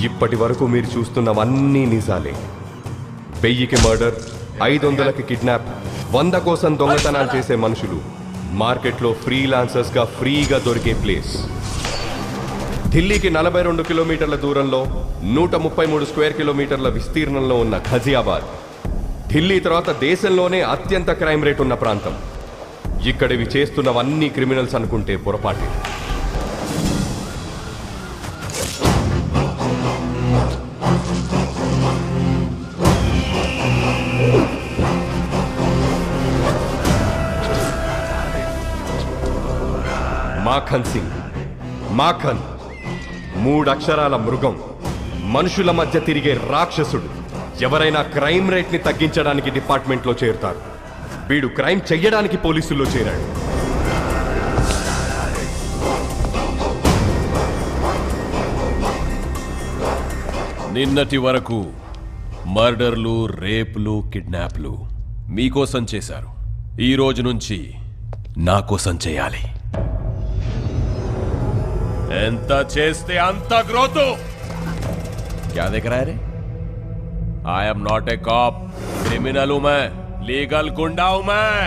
ఇప్పటి వరకు మీరు చూస్తున్నవన్నీ నిజాలే. 1000కి మర్డర్, 500కి కిడ్నాప్, 100 కోసం దొంగతనాలు చేసే మనుషులు మార్కెట్లో ఫ్రీలాన్సర్స్గా ఫ్రీగా దొరికే ప్లేస్. ఢిల్లీకి 42 కిలోమీటర్ల దూరంలో 133 స్క్వేర్ కిలోమీటర్ల విస్తీర్ణంలో ఉన్న ఘజియాబాద్ ఢిల్లీ తర్వాత దేశంలోనే అత్యంత క్రైమ్ రేట్ ఉన్న ప్రాంతం. ఇక్కడివి చేస్తున్నవన్నీ క్రిమినల్స్ అనుకుంటే పొరపాటే. మాఖన్ సింగ్, మాఖన్ 3 అక్షరాల మృగం, మనుషుల మధ్య తిరిగే రాక్షసుడు. ఎవరైనా క్రైమ్ రేట్ ని తగ్గించడానికి డిపార్ట్మెంట్లో చేరుతారు. వీడు క్రైమ్ చెయ్యడానికి పోలీసుల్లో చేరాడు. నిన్నటి వరకు మర్డర్లు, రేపులు, కిడ్నాప్లు మీకోసం చేశారు. ఈ రోజు నుంచి నా కోసం చేయాలి. ఎంత చేస్తే అంత గ్రోత్. क्या देख रहा है रे? I am not a cop. Criminal हूं मैं, लीगल गुंडा हूं मैं.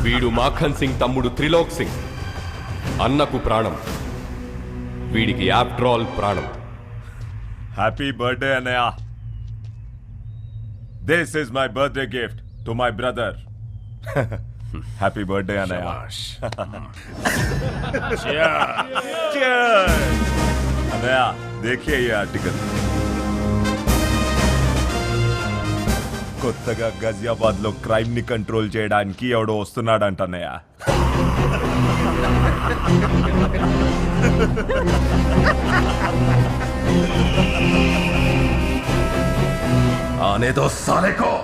వీడు మాఖన్ సింగ్ తమ్ముడు త్రిలోక్ సింగ్. అన్నకు ప్రాణం, వీడికి ఆఫ్టర్ ఆల్ ప్రాణం. హ్యాపీ బర్త్డే అన్నయ్య. This is my birthday gift to my brother. Happy birthday అన్నయ్య. అన్నయ్య देखिए ये आर्टिकल. కొత్తగా గజియాబాద్ లో క్రైమ్ ని కంట్రోల్ చేయడానికి ఎవడో వస్తున్నాడంట అన్నయ్య. आने दो साले को.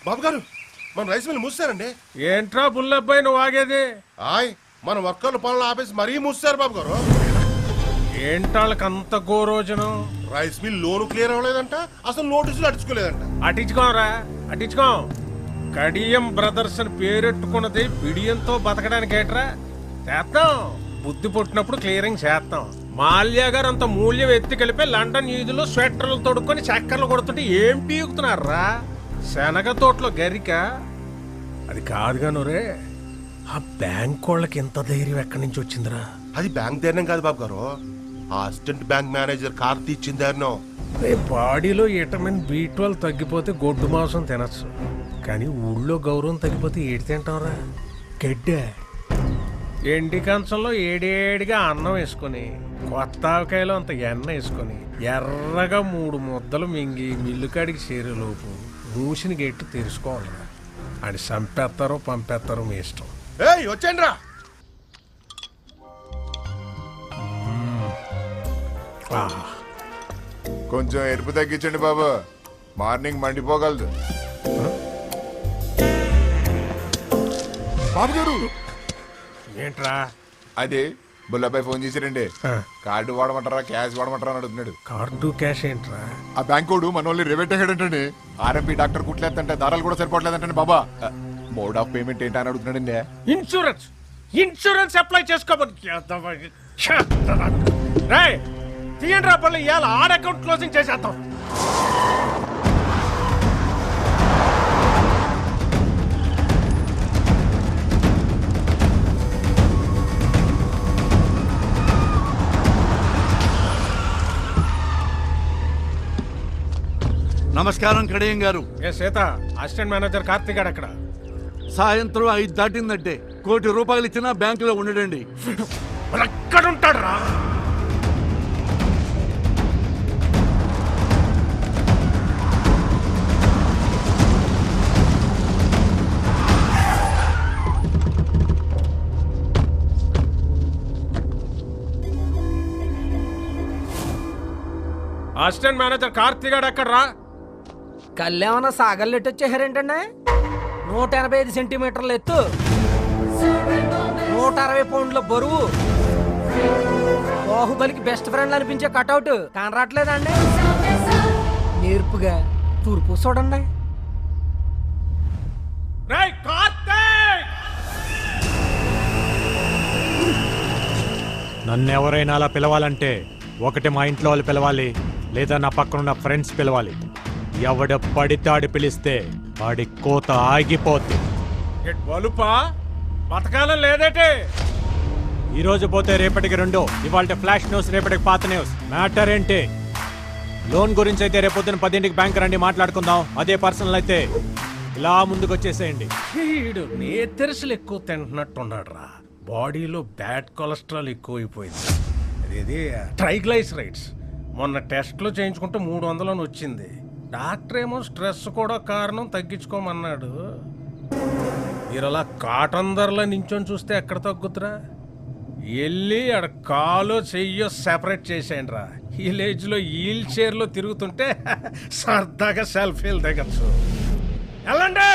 బాబు గారు, మన రైస్ మిల్ మూసారండి. ఏంట్రా బుల్లబ్బాయి నువ్వు ఆగేది? ఆయ్, మన వర్కర్లు పనులు ఆపేసి మరీ మూసారు బాబు గారు. ఏంటాళ్ళకి అంత గోరోజనం? రైస్ మిల్ లోను క్లియర్ అవ్వలేదంట, అసలు నోటీసులు అడుచుకోలేదంట. అటించుకోరా, అటించుకో. కడియం బ్రదర్స్ అని పేరెట్టుకున్నది బిడియంతో బతకడానికి ఏట్రా? చేస్తాం, బుద్ధి పుట్టినప్పుడు క్లియరింగ్ చేస్తాం. మాల్యా గారు అంత మూల్యం ఎత్తి కలిపి లండన్ ఈదులో స్వెటర్లు తొడుక్కొని చక్కర్లు కొడుతుంటే ఏం పీకుతున్నారా? శనగ తోటలో గరిక అది కాదుగా నూరే. ఆ బ్యాంక్ వాళ్ళకి ఎంత ధైర్యం ఎక్కడి నుంచి వచ్చిందిరా? అది బ్యాంక్ ధైర్యం కాదు బాబు గారు, ఆ అసిస్టెంట్ బ్యాంక్ మేనేజర్ కార్తీ ఇచ్చిన ధైర్యం. బాడీలో విటమిన్ B12 తగ్గిపోతే గొడ్డు మాంసం తినచ్చు, కానీ ఊళ్ళో గౌరవం తగ్గిపోతే ఏడు తింటాంరా? గడ్డే. ఎండి కంచంలో ఏడేడిగా అన్నం వేసుకొని, కొత్త ఆవకాయలో అంత ఎన్న వేసుకొని, ఎర్రగా 3 ముద్దలు మింగి మిల్లుకాడికి చేరేలోపు మూసిని గెట్టు తెరుచుకోవాలరా. అని చంపేస్తారో పంపేస్తారో మీ ఇష్టం. వచ్చేయండి రా. కొంచెం ఎరుపు తగ్గించండి బాబు, మార్నింగ్ మండిపోగలదు. బాబు గారు ఏంట్రా? అదే బుల్లబ్బాయి ఫోన్ చేశారండి. కార్డు వాడమంటారా క్యాష్ వాడమంటారా అని అడుగుతున్నాడు. కార్డు క్యాష్ ఏంట్రా? ఆ బ్యాంకోడు మన వాళ్ళు రేవేట్ అయ్యాడంటే ఆర్ఎంపీ డాక్టర్ కుట్లేదంటే దారాలు కూడా సరిపోవట్లేదంటే బాబా. మోడ్ ఆఫ్ పేమెంట్ ఏంటి అని అడుగుతున్నాడండి. ఇన్సూరెన్స్ అప్లై చేసుకోబోతు తీయండి రా పళ్ళు. ఇవాళ ఆడ అకౌంట్ క్లోజింగ్ చేసేద్దాం. నమస్కారం కడియం గారు. ఏ సీత, అసిస్టెంట్ మేనేజర్ కార్తీక్ గారు అక్కడ. సాయంత్రం 5 దాటిందంటే ₹1 కోటి ఇచ్చినా బ్యాంకులో ఉండడండి. ఎక్కడుంటాడు రా? అసిస్టెంట్ మేనేజర్ కార్తీక్ గారు ఎక్కడ రా? కళ్ళేమన్నా సాగల్లెట్టు వచ్చేసారేంటండి? 185 సెంటీమీటర్ల ఎత్తు, 160 పౌండ్ల బరువు, బాహుబలికి బెస్ట్ ఫ్రెండ్ అనిపించే కటౌట్ కనరాట్లేదండి? నేర్పుగా తూర్పు చూడండి. రేయ్ కార్తీక్! నన్ను ఎవరైనా అలా పిలవాలంటే ఒకటి మా ఇంట్లో వాళ్ళు పిలవాలి, లేదా నా పక్కనున్న ఫ్రెండ్స్ పిలవాలి. ఎవడ పడితాడు పిలిస్తే వాడి కోత ఆగిపోద్ది. బలుపా బతకాలం లేదేటే? ఈ రోజు పోతే రేపటికి 2, ఇవాళ ఫ్లాష్ న్యూస్, రేపటికి పాత న్యూస్. మ్యాటర్ ఏంటి? లోన్ గురించి అయితే రేపొద్దున 10ంటికి బ్యాంక్ రండి, మాట్లాడుకుందాం. అదే పర్సనల్ అయితే ఇలా ముందుకు వచ్చేసేయండి. వీడు నేతెరసలు ఎక్కువ తింటున్నట్టున్నాడు రా. బాడీలో బ్యాడ్ కొలెస్ట్రాల్ ఎక్కువైపోయింది. ఇది ట్రైగ్లైసరైడ్స్. మొన్న టెస్ట్లో చేయించుకుంటే 300 అని వచ్చింది. డాక్టర్ ఏమో స్ట్రెస్ కూడా కారణం, తగ్గించుకోమన్నాడు. మీరలా కాటన్ ధరలో నించొని చూస్తే ఎక్కడ తగ్గుతురా? వెళ్ళి ఆడ కాలో చెయ్యో సెపరేట్ చేసేయండి రా. విలేజ్లో వీల్ చైర్లో తిరుగుతుంటే సరదాగా సెల్ఫీలు దిగచ్చు. వెళ్ళండి.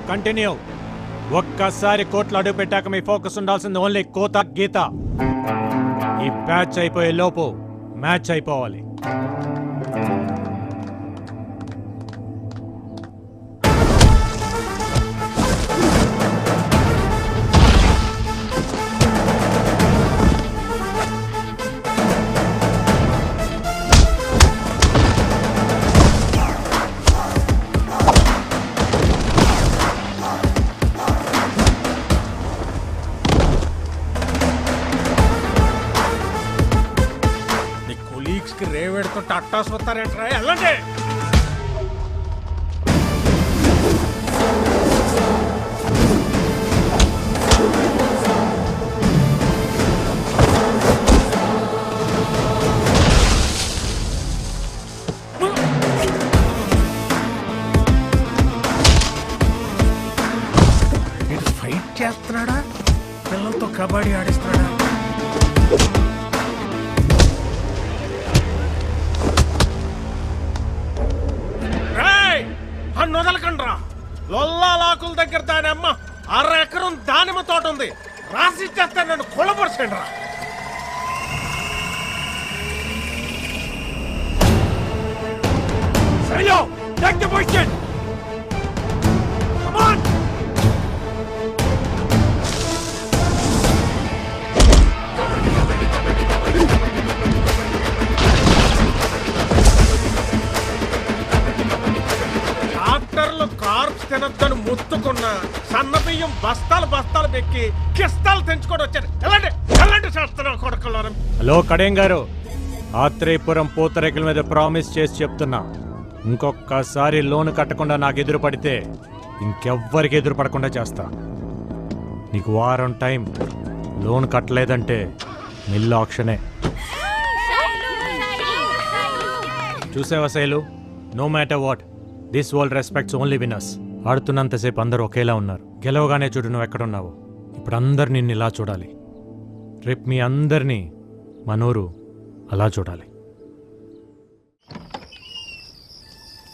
కంటిన్యూ. ఒక్కసారి కోట్లు అడుగు పెట్టాక మీ ఫోకస్ ఉండాల్సింది ఓన్లీ కోత గీత. ఈ ప్యాచ్ అయిపోయే లోపు మ్యాచ్ అయిపోవాలి. రేవేడుతో టట్టాస్ వస్తారేంట్రా? వెళ్ళండి. ఇది ఫైట్ చేస్తున్నాడా? పిల్లలతో కబడ్డీ ఆడిస్తున్నాడా? వదలకండ్రా. లొల్లాకుల దగ్గర దాని అమ్మ 6 ఎకరం దానిమ్మ తోట ఉంది. రాసిచ్చేస్తే నన్ను కొలపరచండి రా. తినద్దని ముత్తుకున్న సన్న బియ్యం బస్తాలు పెక్కి కిస్తాలు తెంచుకొని వచ్చారు. ఎలాంటి చేస్తున్నావు కొడుకున్నారు? హలో కడియం గారు, ఆత్రేయపురం పూతరేకుల మీద ప్రామిస్ చేసి చెప్తున్నా, ఇంకొకసారి లోన్ కట్టకుండా నాకు ఎదురు పడితే ఇంకెవ్వరికి ఎదురు పడకుండా చేస్తా. నీకు వారం టైం. లోన్ కట్టలేదంటే మిల్లు ఆక్షనే. చూసావా Shailu, no matter what, this world respects only winners. ఆడుతున్నంతసేపు అందరూ ఒకేలా ఉన్నారు. గెలవగానే చూడు నువ్వు ఎక్కడున్నావు. ఇప్పుడు అందరు నిన్ను ఇలా చూడాలి. రేపు మీ అందరినీ మనూరు అలా చూడాలి.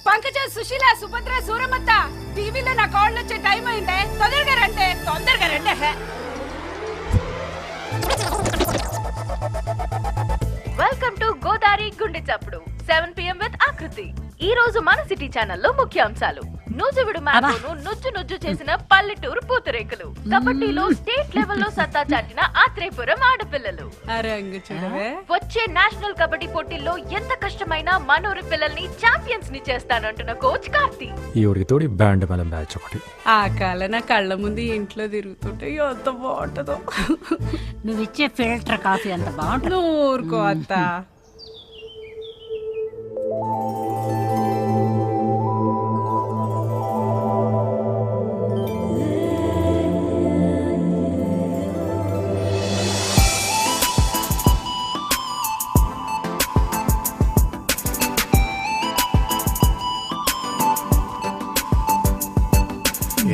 పంకజ, సుశీల, సుభద్ర, సూరమత్త, టీవీలో నా కాళ్ళు వచ్చే టైం అయిందే. తొందరగా రండి. వెల్కమ్ టు గోదావరి గుండె చప్పుడు 7 PM విత్ ఆకృతి. ఈ రోజు మన సిటీ ఛానల్లో ముఖ్యాంశాలు. నూజివిడు మ్యాంగోను నుజ్జు నుజ్జు చేసిన పల్లెటూరు పూతరేకులు. కబడ్డీలో స్టేట్ లెవెల్లో సత్తా చాటిన ఆత్రేయపురం ఆడపిల్లలు. వచ్చే నేషనల్ కబడ్డీ పోటీల్లో ఎంత కష్టమైనా మనూరి పిల్లల్ని ఛాంపియన్స్ ని చేస్తానంటున్న కోచ్ కార్తీ. ఈ ఉడికి తోడి బ్యాండ్ మన బ్యాచ్ ఒకటి. ఆ కాల నా కళ్ళ ముందు ఇంట్లో తిరుగుతుంటే ఎంత బాగుంటుందో. నువ్వు ఇచ్చే ఫిల్టర్ కాఫీ అంత బాగుంటుంది. ఊరుకో అత్త.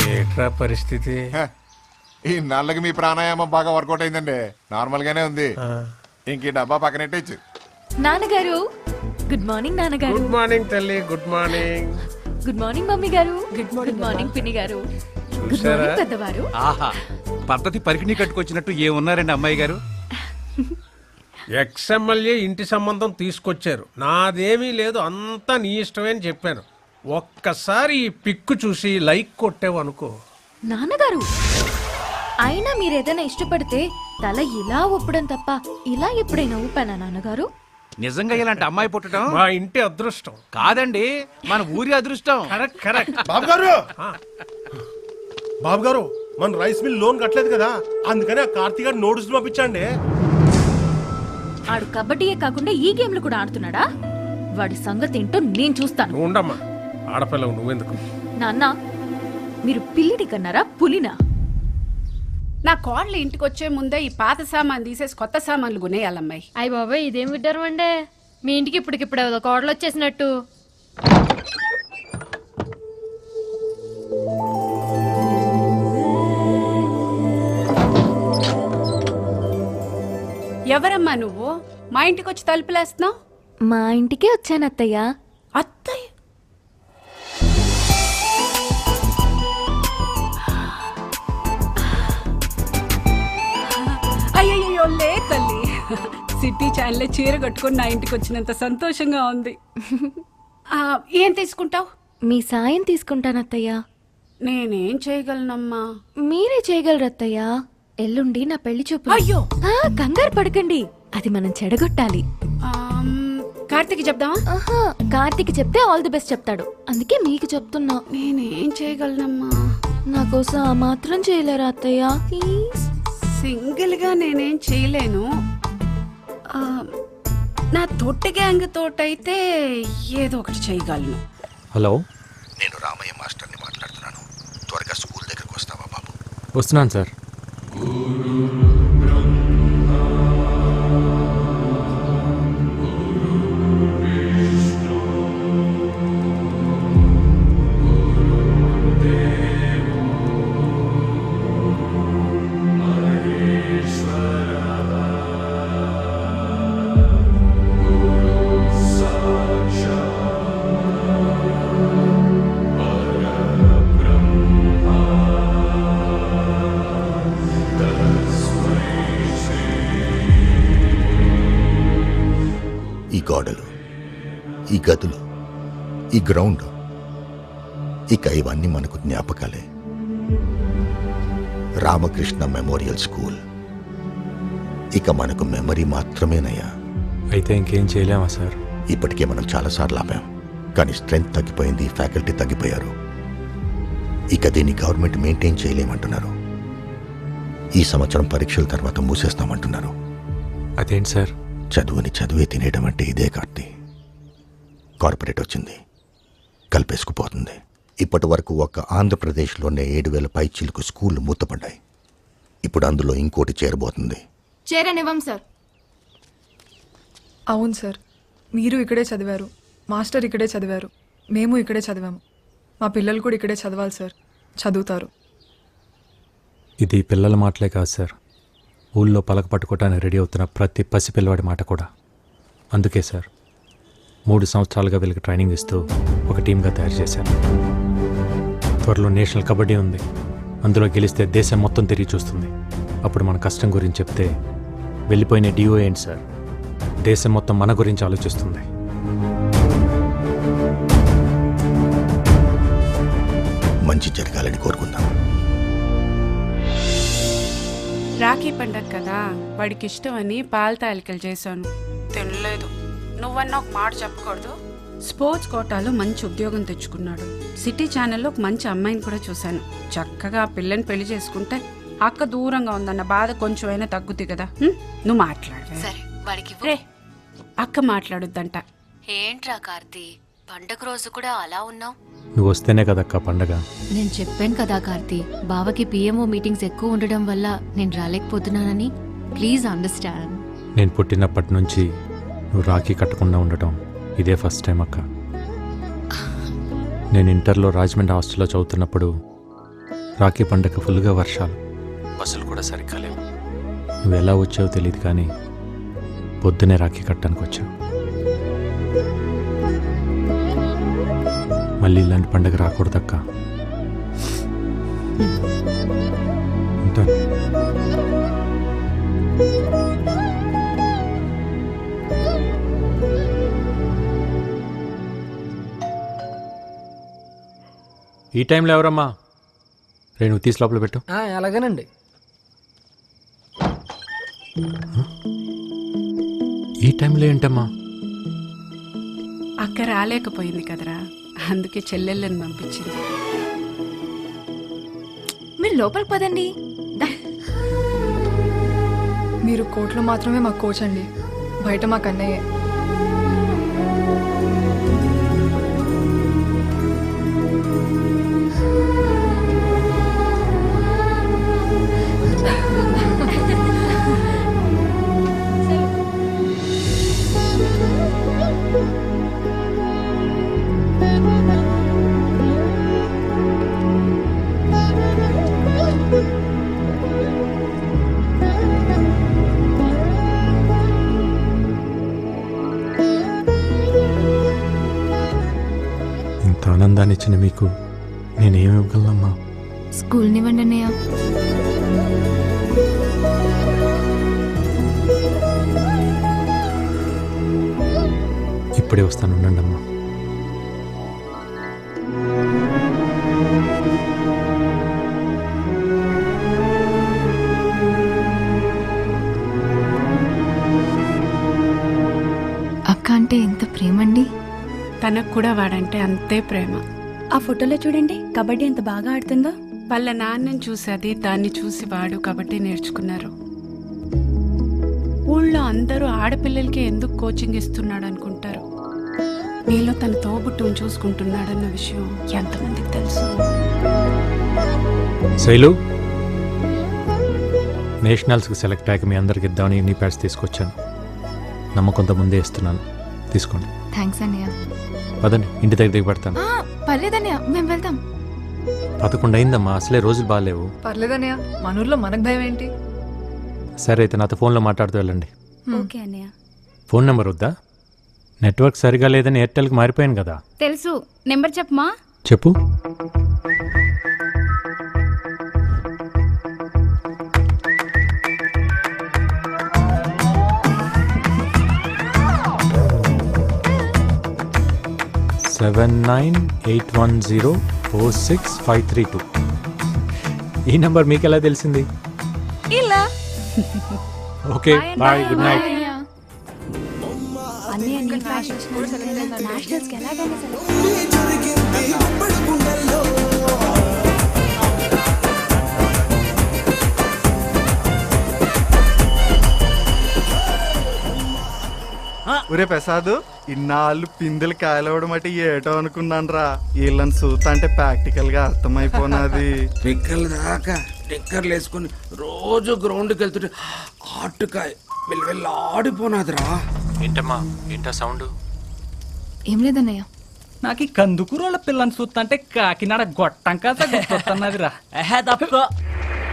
ఏట్రా పరిస్థితి? ఈ నాళ్ళకి మీ ప్రాణాయామం బాగా వర్కౌట్ అయిందండి. నార్మల్ గానే ఉంది. ఇంక ఈ డబ్బా పక్కనెట్టేచ్చు. నాన్నగారు గుడ్ మార్నింగ్. నాన్నగారు గుడ్ మార్నింగ్ తల్లి. Good morning. Good morning mummy గారు. గుడ్ మార్నింగ్ పిన్ని గారు. గుడ్ మార్నింగ్ పెద్దవారు. ఆహా, పద్ధతి పరికిణి కట్టుకొచ్చినట్టు ఏమున్నారండి అమ్మాయి గారు? ఎక్స్ఎమ్మెల్యే ఇంటి సంబంధం తీసుకొచ్చారు. నాదేమీ లేదు, అంతా నీ ఇష్టమే అని చెప్పాను. ఒక్కసారి ఈ పిక్కు చూసి లైక్ కొట్టావు అనుకో. నాన్నగారు అయినా మీరేదైనా ఇష్టపడితే తల ఇలా ఊపడం తప్ప ఇలా ఎప్పుడైనా ఊపానా నాన్నగారు? నిజంగా ఇలాంటి అమ్మాయి పుట్టడం మా ఇంటి అదృష్టం కాదండి, మన ఊరి అదృష్టం. Correct correct. బాబు గారు, బాబు గారు, మన రైస్ మిల్ లోన్ కట్టలేదు కదా, అందుకని ఆ కార్తీక్ గారు నోటీసులు పంపించండి. ఆడు కబడ్డీయే కాకుండా ఈ గేమ్లు కూడా ఆడుతున్నాడా? వాడి సంగతి ఏంటో నేను చూస్తాను. నువ్వు ఉండమ్మా, ఆడపిల్లవు నువ్వెందుకు? నాన్న మీరు పిల్లిని కన్నారా పులినా? నా కోడలు ఇంటికి వచ్చే ముందే ఈ పాత సామాన్ తీసేసి కొత్త సామాన్లు కొనేయాలమ్మాయి. అయ్య బాబాయ్ ఇదేం విడ్డారు అండే, మీ ఇంటికి ఇప్పటికిప్పుడు కోడలు వచ్చేసినట్టు. ఎవరమ్మా నువ్వు మా ఇంటికి వచ్చి తలుపులేస్తున్నావు? మా ఇంటికే వచ్చాను అత్తయ్య. అత్తయ్య అయ్యయ్యో లే తల్లి, సిటీ ఛానల్ చీర కట్టుకుని నా ఇంటికి వచ్చినంత సంతోషంగా ఉంది. ఏం తీసుకుంటావు? మీ సాయం తీసుకుంటాను అత్తయ్య. నేనేం చేయగలనమ్మా? మీరే చేయగలరు అత్తయ్య. ఎల్లుండి నా పెళ్లి చూపు. అయ్యో కంగారు పడకండి, అది మనం చెడగొట్టాలి. కార్తీక్ చెప్దామా? ఆహా, కార్తీక్ చెప్తే ఆల్ ది బెస్ట్ చెప్తాడు, అందుకే మీకు చెప్తున్నా. నేనేం చేయగలనమ్మా? నా కోసం ఆ మాత్రం చేయలేరా అత్తయ్య ప్లీజ్? సింగిల్ గా నేనేం చేయలేను. నా తొట్టి గ్యాంగ్ తోటైతే ఏదో ఒకటి చేయగలను. హలో, నేను రామయ్య మాస్టర్ని మాట్లాడుతున్నాను. త్వరగా స్కూల్ దగ్గరకు వస్తావా బాబు? వస్తున్నాను సార్. ఈ గోడలు, ఈ గదులు, ఈ గ్రౌండ్, ఇక ఇవన్నీ మనకు జ్ఞాపకాలే. రామకృష్ణ మెమోరియల్ స్కూల్ ఇక మనకు మెమరీ మాత్రమేనయ్యా. అయితే ఇంకేం చేయలేమా సార్? ఇప్పటికే మనం చాలాసార్లు ఆపాం, కానీ స్ట్రెంగ్త్ తగ్గిపోయింది, ఫ్యాకల్టీ తగ్గిపోయారు. ఇక దీన్ని గవర్నమెంట్ మెయింటైన్ చేయలేమంటున్నారు. ఈ సంవత్సరం పరీక్షల తర్వాత మూసేస్తామంటున్నారు. అదేంటి సార్? చదువుని చదువే తినేయడం అంటే ఇదే కార్తీ. కార్పొరేట్ వచ్చింది, కలిపేసుకుపోతుంది. ఇప్పటి వరకు ఒక్క ఆంధ్రప్రదేశ్లోనే 7,000 పైచీలకు స్కూళ్ళు మూతపడ్డాయి. ఇప్పుడు అందులో ఇంకోటి చేరబోతుంది. చేరనివ్వం సార్. అవును సార్, మీరు ఇక్కడే చదివారు, మాస్టర్ ఇక్కడే చదివారు, మేము ఇక్కడే చదివాము. మా పిల్లలు కూడా ఇక్కడే చదవాలి సార్, చదువుతారు. ఇది పిల్లల మాటలే కాదు సార్, ఊళ్ళో పలక పట్టుకోవటానికి రెడీ అవుతున్న ప్రతి పసిపిల్లవాడి మాట కూడా. అందుకే సార్ 3 సంవత్సరాలుగా వీళ్ళకి ట్రైనింగ్ ఇస్తూ ఒక టీమ్గా తయారు చేశాను. త్వరలో నేషనల్ కబడ్డీ ఉంది, అందులో గెలిస్తే దేశం మొత్తం తిరిగి చూస్తుంది. అప్పుడు మన కష్టం గురించి చెప్తే వెళ్ళిపోయిన డిఓ ఏంటి సార్, దేశం మొత్తం మన గురించి ఆలోచిస్తుంది. మంచి జరగాలని కోరుకుందాం. రాఖీ పండగ కదా, వాడికి ఇష్టమని పాల తాలికలు చేశాను, తినలేదు. నువ్వన్నా ఒక మాట చెప్పకూడదు. స్పోర్ట్స్ కోటాలో మంచి ఉద్యోగం తెచ్చుకున్నాడు. సిటీ ఛానల్లో ఒక మంచి అమ్మాయిని కూడా చూశాను. చక్కగా ఆ పిల్లని పెళ్లి చేసుకుంటే అక్క దూరంగా ఉందన్న బాధ కొంచెమైనా తగ్గుతుంది కదా. నువ్వు మాట్లాడు. సరే వాడికి రే, అక్క మాట్లాడొద్దంట. ఏంట్రా కార్తీ, పండగ రోజు కూడా అలా ఉన్నావు? నువ్వు వస్తేనే కదక్క పండగ. నేను చెప్పాను కదా కార్తీ, బావకి పిఎంఓ మీటింగ్స్ ఎక్కువ ఉండడం వల్ల నేను రాలేకపోతున్నానని. Please understand. నేను పుట్టినప్పటి నుంచి నువ్వు రాఖీ కట్టకుండా ఉండటం ఇదే ఫస్ట్ టైం అక్క. నేను ఇంటర్లో రాజమండ్రి హాస్టల్లో చదువుతున్నప్పుడు రాఖీ పండగ ఫుల్గా వర్షాలు, బస్సులు కూడా సరిగ్గా లేవు. నువ్వు ఎలా వచ్చావో తెలియదు కానీ పొద్దునే రాఖీ కట్టడానికి వచ్చావు. మళ్ళీ ఇలాంటి పండగ రాకూడదక్క. ఉంటాను. ఈ టైంలో ఎవరమ్మా? నువ్వు తీసి లోపల పెట్టు. అలాగేనండి. ఈ టైంలో ఏంటమ్మా? అక్క రాలేకపోయింది కదరా, అందుకే చెల్లెళ్ళని పంపించింది. మీరు లోపలికి పదండి. మీరు కోర్టులో మాత్రమే మాకు కోచ్ అండి, బయట మాకు అన్నయ్యే. ఇంత ఆనందాన్ని ఇచ్చిన మీకు నేనేమి ఇవ్వగలనమ్మా? స్కూల్ నివ్వండి అన్నయ్య. ఇప్పుడే వస్తాను, ఉండండి అమ్మా. అక్క అంటే ఎంత ప్రేమండి. తనకు కూడా వాడంటే అంతే ప్రేమ. ఆ ఫోటోలో చూడండి, కబడ్డీ ఎంత బాగా ఆడుతుందో. వాళ్ళ నాన్నని చూసి అది, దాన్ని చూసి వాడు కబడ్డీ నేర్చుకున్నారు. ఊళ్ళో అందరూ ఆడపిల్లలకి ఎందుకు కోచింగ్ ఇస్తున్నాడు అనుకుంటారు. నీలో తన తోబుట్టును చూసుకుంటున్నాడన్న విషయం ఎంతమందికి తెలుసు? శైలు, నేషనల్స్కి సెలెక్ట్ అయ్యాక మీ అందరికి ఇద్దామని నీ ప్యాడ్స్ తీసుకొచ్చాను. నమ్మకంతో ముందే ఇస్తున్నాను, తీసుకోండి. థ్యాంక్స్ అన్నయ్య. పదండి, ఇంటి దగ్గర దిగి పెడతాను. పర్లేదన్నయ్య, మేము వెళ్తాం. 11 అయిందమ్మా, అసలే రోజులు బాగాలేవు. పర్లేదన్నయ్య, మన ఊర్లో మనకు భయం ఏంటి? సరే అయితే నాతో ఫోన్లో మాట్లాడుతూ వెళ్ళండి. ఓకే అన్నయ్య. ఫోన్ నెంబర్ వద్దా? నెట్వర్క్ సరిగా లేదని ఎయిర్టెల్కి మారిపోయాను కదా. తెలుసు, నెంబర్ చెప్పమా. చెప్పు. $7981046532. ఈ నెంబర్ మీకు ఎలా తెలిసింది? ఇలా. Okay, bye, good night. ఒరే ప్రసాద్, ఇన్నాళ్ళు పిందెలు కాయలవడం అంటే ఏటో అనుకున్నాను రా. వీళ్ళని చూస్తా అంటే ప్రాక్టికల్ గా అర్థమైపోనాది. పిక్కలు దాకా టిక్కర్లు వేసుకుని రోజు గ్రౌండ్కి వెళ్తుంటే ఆటుకాయ వెళ్ళి ఆడిపోనాదిరా. ఏంటమ్మా, ఏంటా సౌండ్? ఏం లేదన్నయ్య, నాకు ఈ కందుకూరోళ్ళ పిల్లని చూస్తుంటే కాకినాడ గొట్టం కాస్త గుర్తొస్తున్నదిరా. తప్ప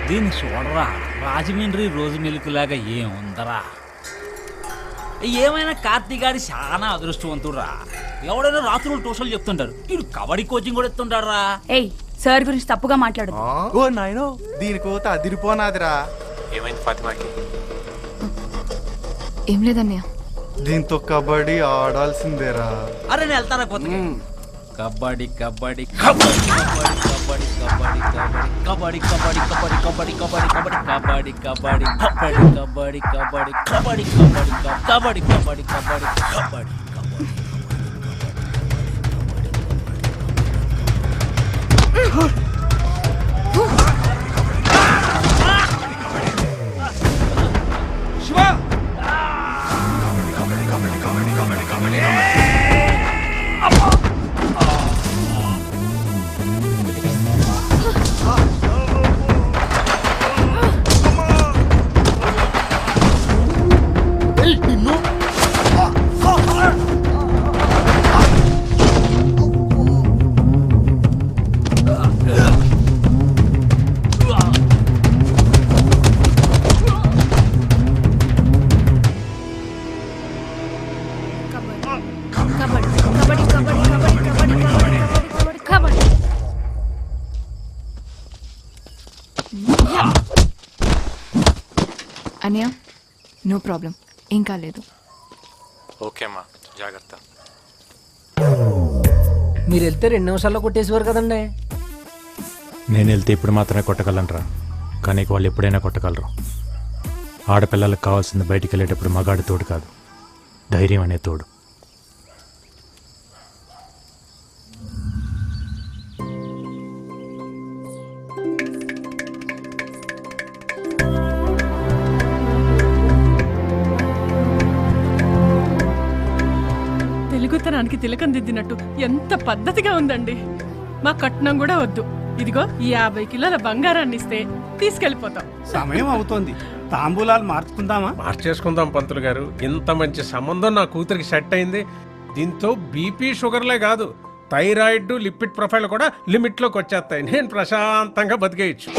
దీన్ని చూడరా, రాజమండ్రి రోజు మిల్కులాగా ఏముందరా. ఏమైనా కార్తీగాడి చాలా అదృష్టవంతుడురా. ఎవడైనా రాత్రులు ట్యూషన్లు చెప్తుంటారు, వీడు కబడ్డీ కోచింగ్ కూడా ఇస్తుంటారా. ఏయ్, సార్ గురించి తప్పుగా మాట్లాడు. ఓ నాయనో, దీనికోత అదిరిపోనాదిరా. ఏమైంది ఫాతిమాకి? ఏం లేదన్నయ్య, దీంతో కబడ్డీ ఆడాల్సిందేరా. అరే నేను వెళ్తారా పోతే. కబడ్డీ కబడ్డీ కబడ్డీ కబడ్డీ కబడ్డీ కబడ్డీ కబడ్డీ కబడ్డీ కబడ్డీ కబడ్డీ కబడ్డీ కబడ్డీ కబడ్డీ కబడ్డీ కబడ్డీ కబడ్డీ కబడ్డీ కబడ్డీ కబడ్డీ కబడ్డీ అన్నయ్య నో ప్రాబ్లం, ఏం కాలేదు. ఓకే అమ్మా, జాగ్రత్త. మీరు వెళ్తే 2 నిమిషాల్లో కొట్టేసేవారు కదండి. నేను వెళ్తే ఇప్పుడు మాత్రమే కొట్టగలనరా, కానీ వాళ్ళు ఎప్పుడైనా కొట్టగలరు. ఆడపిల్లలకు కావాల్సింది బయటికి వెళ్ళేటప్పుడు మగాడి తోడు కాదు, ధైర్యం అనే తోడు. తెలుగుతనానికి తిలకం దిద్దినట్టు ఎంత పద్ధతిగా ఉందండి. మా కట్నం కూడా వద్దు, ఇదిగో ఈ 50 కిలోల బంగారాన్ని ఇస్తే తీసుకెళ్లిపోతాం. సమయం అవుతోంది, తాంబూలాలు మార్చుకుందామా? మార్చేసుకుందాం పంతులు గారు. ఇంత మంచి సంబంధం నా కూతురికి సెట్ అయింది. దీంతో బీపీ షుగర్లే కాదు, థైరాయిడ్ లిపిడ్ ప్రొఫైల్ కూడా లిమిట్ లోకి వచ్చేస్తాయి. నేను ప్రశాంతంగా బతికేయచ్చు.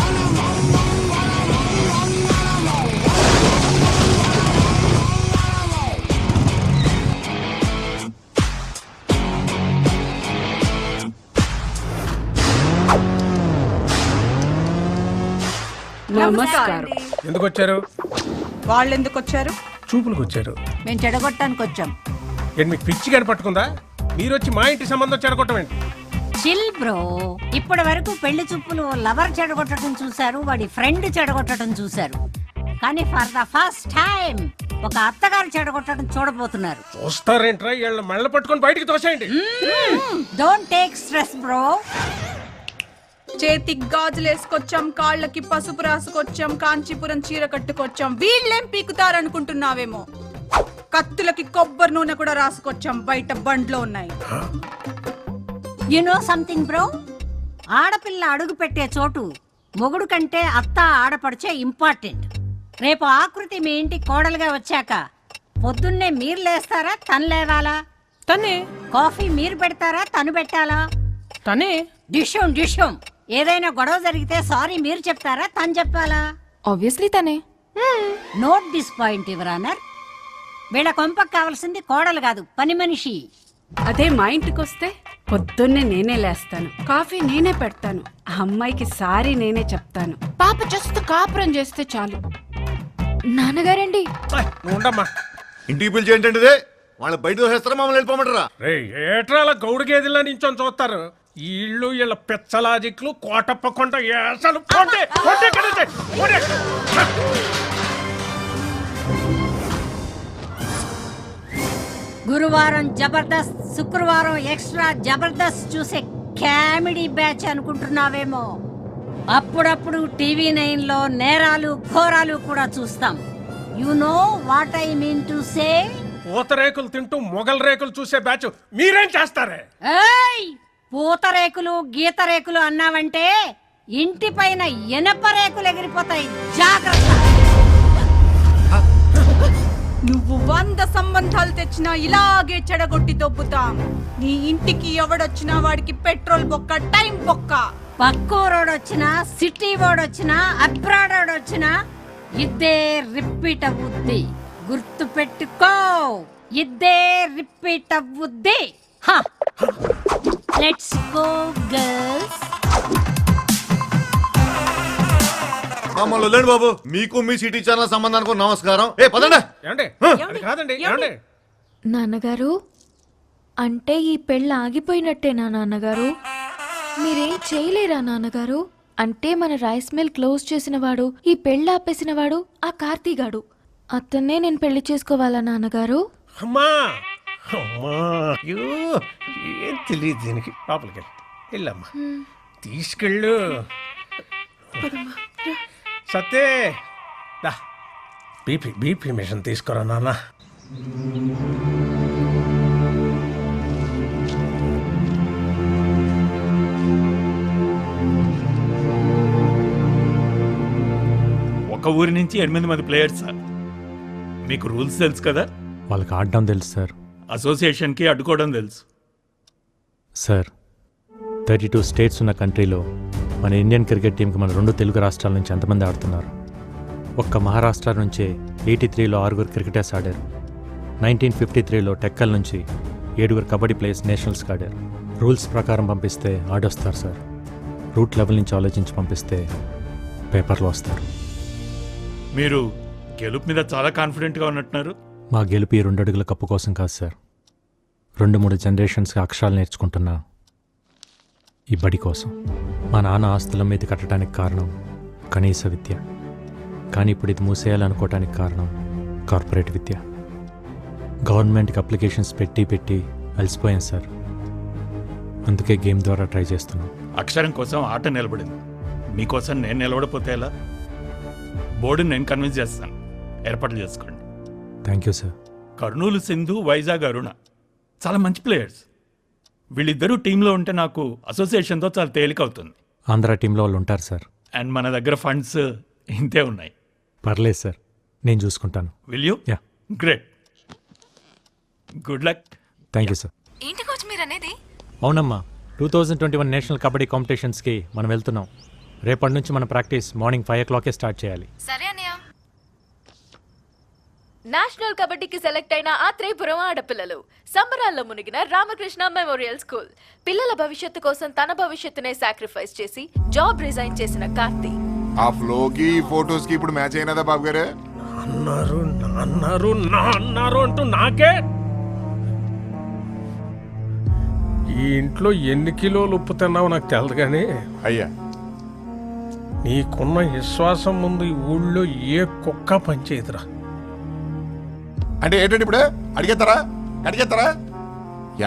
నమస్కారం. ఎందుకు వచ్చారు? వాళ్ళు ఎందుకు వచ్చారు? చూపులకు వచ్చారు. మేము చెడగొట్టడానికి వచ్చాం. ఏంటి మీకు పిచ్చి గాని పట్టుకుందా? మీరు వచ్చి మా ఇంటి సంబంధం చెడగొట్టం ఏంటి? చిల్ బ్రో, ఇప్పటి వరకు పెళ్లి చూపులు లవర్ చెడగొట్టడం చూశారు, వాడి ఫ్రెండ్ చెడగొట్టడం చూశారు, కానీ ఫర్ ద ఫస్ట్ టైం ఒక అత్తగారు చెడగొట్టడం చూడబోతున్నారు. చూస్తారేంట్రా? వీళ్ళ మెళ్ళ పట్టుకొని బయటికి తోసేయండి. Don't take stress bro. చేతికి గాజులు వేసుకొచ్చాం, కాళ్ళకి పసుపు రాసుకొచ్చాం, కాంచీపురం చీర కట్టుకొచ్చాం. వీళ్ళేం పీకుతారనుకుంటున్నావేమో, కత్తులకి కొబ్బరి నూనె కూడా రాసుకొచ్చాం, బయట బండ్లో ఉన్నాయి. యు నో సంథింగ్ బ్రో, ఆడపిల్ల అడుగు పెట్టే చోటు మొగుడు కంటే అత్త ఆడపడిచే ఇంపార్టెంట్. రేపు ఆకృతి మీ ఇంటి కోడలుగా వచ్చాక పొద్దున్నే మీరు లేస్తారా, తను లేవాలా? తనే. కాఫీ మీరు పెడతారా, తను పెట్టాలా? తనే. డిషం ఏదైనా గొడవ జరిగితే సారీ మీరు చెప్తారా, తను చెప్పాలా? ఆబ్వియస్లీ తనే. Note this point your honour. వీళ్ళ కొంపకు కావాల్సింది కోడలు కాదు, పని మనిషి. అదే మా ఇంటికి వస్తే పొద్దున్నే నేనే లేస్తాను, కాఫీ నేనే పెడతాను, ఆ అమ్మాయికి సారీ నేనే చెప్తాను. పాప జస్ట్ కాపురం చేస్తే చాలు. నాన్నగారండి. ఉండమ్మా, ఇంటికి పిలిచి ఏంటంటే వాళ్ళు బయట దోసేస్తారా, మమ్మల్ని వెళ్ళిపోమంటారా? ఏట్రాల గౌడు గేదెలా నించొని చూస్తారు. వీళ్ళు వీళ్ళ పెచ్చలాజిక్లు కోటప్పకుండా ఏసలు గురువారం జబర్దస్త్, శుక్రవారం ఎక్స్ట్రా జబర్దస్త్ చూసే కామెడీ బ్యాచ్ అనుకుంటున్నావేమో. అప్పుడప్పుడు టీవీ 9లో నేరాలు ఘోరాలు కూడా చూస్తాం. You know what I mean to say. పూతరేకులు తింటూ మొగల్ రేకులు చూసే బ్యాచ్ మీరేం చేస్తారే? ఏయ్, పూతరేకులు గీత రేకులు అన్నావంటే ఇంటి పైన ఎనప రేకులు ఎగిరిపోతాయి, జాగ్రత్త. నువ్వు 100 సంబంధాలు తెచ్చినా ఇలాగే చెడగొట్టి దొబ్బుతాం. నీ ఇంటికి ఎవడొచ్చినా వాడికి పెట్రోల్ బొక్క, టైం బొక్క. పక్కూరోడొచ్చినా, సిటీ వాడొచ్చినా, అబ్రాడ్ వాడొచ్చినా ఇద్దే రిపీట్ అవుద్ది. గుర్తు పెట్టుకో, ఇద్దే రిపీట్ అవుద్ది. Let's go girls. మమ్మల్ని వదిలేండి బాబు, మీకు మీ సిటీ ఛానల్ సంబంధానికి నమస్కారం. ఏ పదండి. కాదండి. నాన్నగారు, అంటే ఈ పెళ్ళి ఆగిపోయినట్టేనా నాన్నగారు? మీరేం చేయలేరా నాన్నగారు? అంటే మన రైస్ మిల్ క్లోజ్ చేసిన వాడు, ఈ పెళ్ళి ఆపేసిన వాడు ఆ కార్తీగాడు. అతన్నే నేను పెళ్లి చేసుకోవాలా నాన్నగారు? అమ్మా అమ్మా అయ్యో, ఏం తెలియదు దీనికి. లోపలికి వెళ్ళమ్మా, తీసుకెళ్ళు. సత్తే బీపీ మిషన్ తీసుకురా నాన్న. ఒక ఊరి నుంచి 8 మంది ప్లేయర్స్ సార్. మీకు రూల్స్ తెలుసు కదా? వాళ్ళకి ఆడడం తెలుసు సార్. అసోసియేషన్కి అడ్డుకోవడం తెలుసు సార్. 32 స్టేట్స్ ఉన్న కంట్రీలో మన ఇండియన్ క్రికెట్ టీంకి మన 2 తెలుగు రాష్ట్రాల నుంచి ఎంతమంది ఆడుతున్నారు? ఒక్క మహారాష్ట్ర నుంచే 83లో 6 క్రికెటర్స్ ఆడారు. 1953లో టెక్కల్ నుంచి 7 కబడ్డీ ప్లేయర్స్ నేషనల్స్కి ఆడారు. రూల్స్ ప్రకారం పంపిస్తే ఆడొస్తారు సార్. రూట్ లెవెల్ నుంచి ఆలోచించి పంపిస్తే పేపర్లో వస్తారు. మీరు గెలుపు మీద చాలా కాన్ఫిడెంట్గా ఉన్నట్టున్నారు. మా గెలుపు ఈ 2 అడుగుల కప్పు కోసం కాదు సార్. 2-3 జనరేషన్స్కి అక్షరాలు నేర్చుకుంటున్నా ఈ బడి కోసం. మా నాన్న ఆస్తుల మీద కట్టడానికి కారణం కనీస విద్య. కానీ ఇప్పుడు ఇది మూసేయాలనుకోవటానికి కారణం కార్పొరేట్ విద్య. గవర్నమెంట్కి అప్లికేషన్స్ పెట్టి అలసిపోయాను సార్. అందుకే గేమ్ ద్వారా ట్రై చేస్తున్నాం. అక్షరం కోసం ఆట నిలబడింది. మీకోసం నేను నిలబడిపోతే ఎలా? బోర్డుని నేను కన్విన్స్ చేస్తాను. ఏర్పాట్లు చేసుకోండి. Thank you sir. Kurnool Sindhu, Vizag Aruna చాలా మంచి ప్లేయర్స్. వీళ్ళిద్దరూ టీంలో ఉంటే నాకు అసోసియేషన్తో చాలా తేలిక అవుతుంది. ఆంధ్ర టీంలో వాళ్ళు ఉంటారు సార్. అండ్ మన దగ్గర ఫండ్స్ ఇంతే ఉన్నాయి. పర్లేదు సార్, నేను చూసుకుంటాను. Will you? Yeah. Great. Good luck. Thank you sir. ఏంటి కోచ్ మీరు అనేది? అవునమ్మా, 2021 నేషనల్ కబడ్డీ కాంపిటీషన్స్కి మనం వెళ్తున్నాం. రేపటి నుంచి మన ప్రాక్టీస్ మార్నింగ్ 5 o'clock'ే స్టార్ట్ చేయాలి. సరే అన్నయ్య. నేషనల్ కబడ్డీకి సెలెక్ట్ అయిన ఆత్రేయపురం ఆడపిల్లలు సంబరాల్లో మునిగిన రామకృష్ణ మెమోరియల్ స్కూల్. పిల్లల భవిష్యత్తు కోసం తన భవిష్యత్తునే సాక్రిఫైస్ చేసి జాబ్ రిజైన్ చేసిన కార్తీ. ఆ ఫ్లోకి ఫోటోస్ కి ఇప్పుడు మ్యాచ్ అయినదా బాబు గారు? అన్నారు అంటూ నాకే. ఈ ఇంట్లో ఎన్ని కిలోలు ఉప్పు తిన్నావు నాకు తెలదు కానీ అయ్యా, నీకున్న విశ్వాసం ముందు ఈ ఊళ్ళో ఏ కుక్క పనిచేయదురా. అంటే ఏంటంటే ఇప్పుడు అడిగేస్తారా?